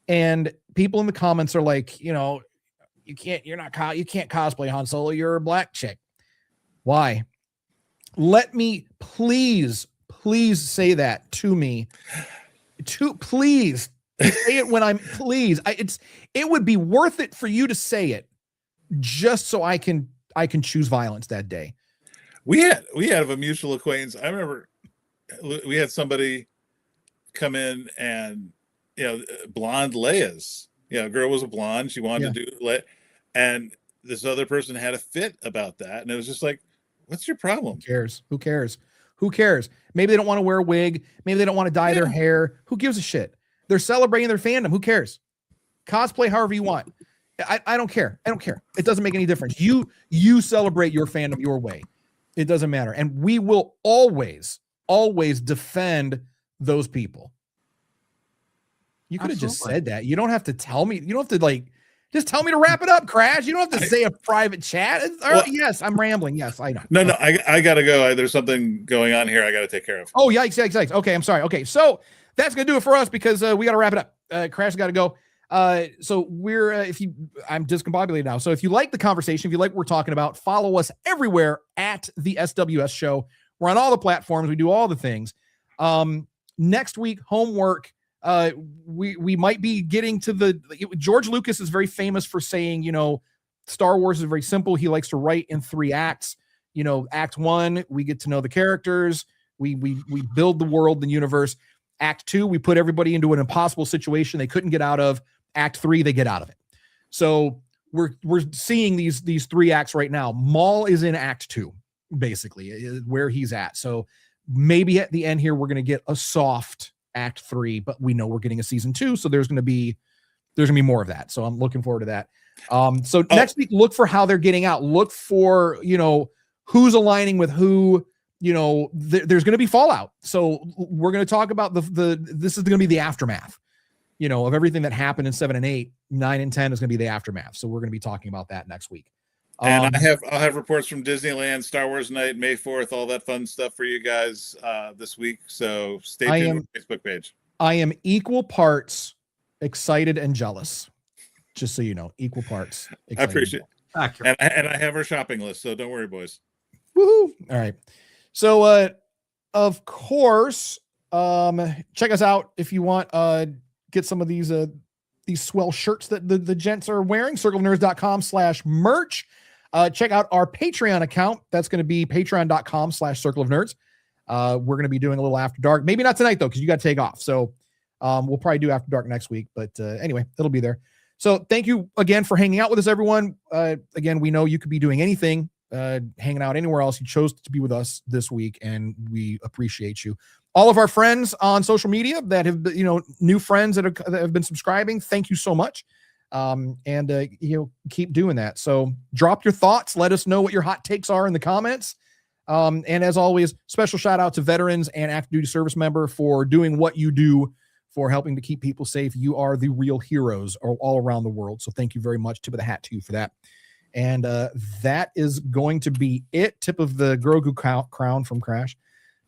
and people in the comments are like, you can't cosplay Han Solo. You're a black chick. Why? Let me please say that to me. Please say it when I'm please. It would be worth it for you to say it just so I can choose violence that day. We have a mutual acquaintance. I remember we had somebody come in and blonde Leia's. A girl was a blonde. She wanted to do it, and this other person had a fit about that, and it was just like, what's your problem? Who cares? Maybe they don't want to wear a wig. Maybe they don't want to dye their hair. Who gives a shit? They're celebrating their fandom. Who cares? Cosplay however you want. I don't care. It doesn't make any difference. You celebrate your fandom your way. It doesn't matter. And we will always defend those people. You could have just said that. You don't have to tell me. You don't have to just tell me to wrap it up, Crash. You don't have to say a private chat. Yes, I'm rambling. Yes, I know. No, I got to go. There's something going on here I got to take care of. Oh, yikes. Okay, I'm sorry. Okay, so that's going to do it for us because we got to wrap it up. Crash got to go. So we're, I'm discombobulated now. So if you like the conversation, if you like what we're talking about, follow us everywhere at the SWS show. We're on all the platforms. We do all the things. Next week, homework. We might be getting to George Lucas is very famous for saying, Star Wars is very simple. He likes to write in 3 acts. Act 1, we get to know the characters. We build the world, the universe. Act 2, we put everybody into an impossible situation they couldn't get out of. Act 3, they get out of it. So we're seeing these 3 acts right now. Maul is in Act 2, basically, where he's at. So maybe at the end here, we're going to get a soft Act 3, but we know we're getting a season 2. So there's going to be more of that. So I'm looking forward to that. Next week, look for how they're getting out. Look for, who's aligning with who. There's going to be fallout. So we're going to talk about this is going to be the aftermath, of everything that happened in 7 and 8. 9 and 10 is going to be the aftermath. So we're going to be talking about that next week. And I'll have reports from Disneyland, Star Wars Night, May 4th, all that fun stuff for you guys this week. So stay tuned on the Facebook page. I am equal parts excited and jealous. Just so you know, equal parts. I appreciate it. And I have our shopping list, so don't worry, boys. Woohoo! All right. So, of course, check us out if you want. Get some of these swell shirts that the gents are wearing. circleofnerds.com/merch. Check out our Patreon account. That's going to be patreon.com/circleofnerds. We're going to be doing a little After Dark. Maybe not tonight, though, because you got to take off. So we'll probably do After Dark next week. But anyway, it'll be there. So thank you again for hanging out with us, everyone. Again, we know you could be doing anything, hanging out anywhere else. You chose to be with us this week, and we appreciate you. All of our friends on social media that have, new friends that have been subscribing, thank you so much. Keep doing that. So drop your thoughts. Let us know what your hot takes are in the comments. And as always, special shout out to veterans and active duty service member for doing what you do, for helping to keep people safe. You are the real heroes all around the world. So thank you very much. Tip of the hat to you for that. And that is going to be it. Tip of the Grogu crown from Crash.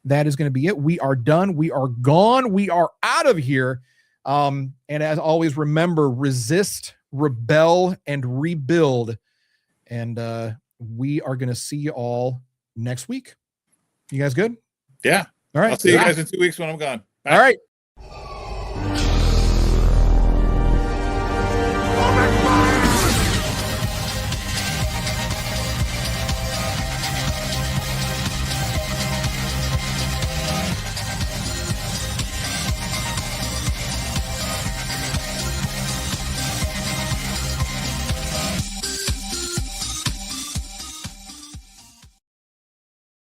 That is going to be it. We are done. We are gone. We are out of here. And as always, remember, resist, rebel, and rebuild. And we are going to see you all next week. You guys good? Yeah. All right. I'll see you guys in 2 weeks when I'm gone. Bye. All right.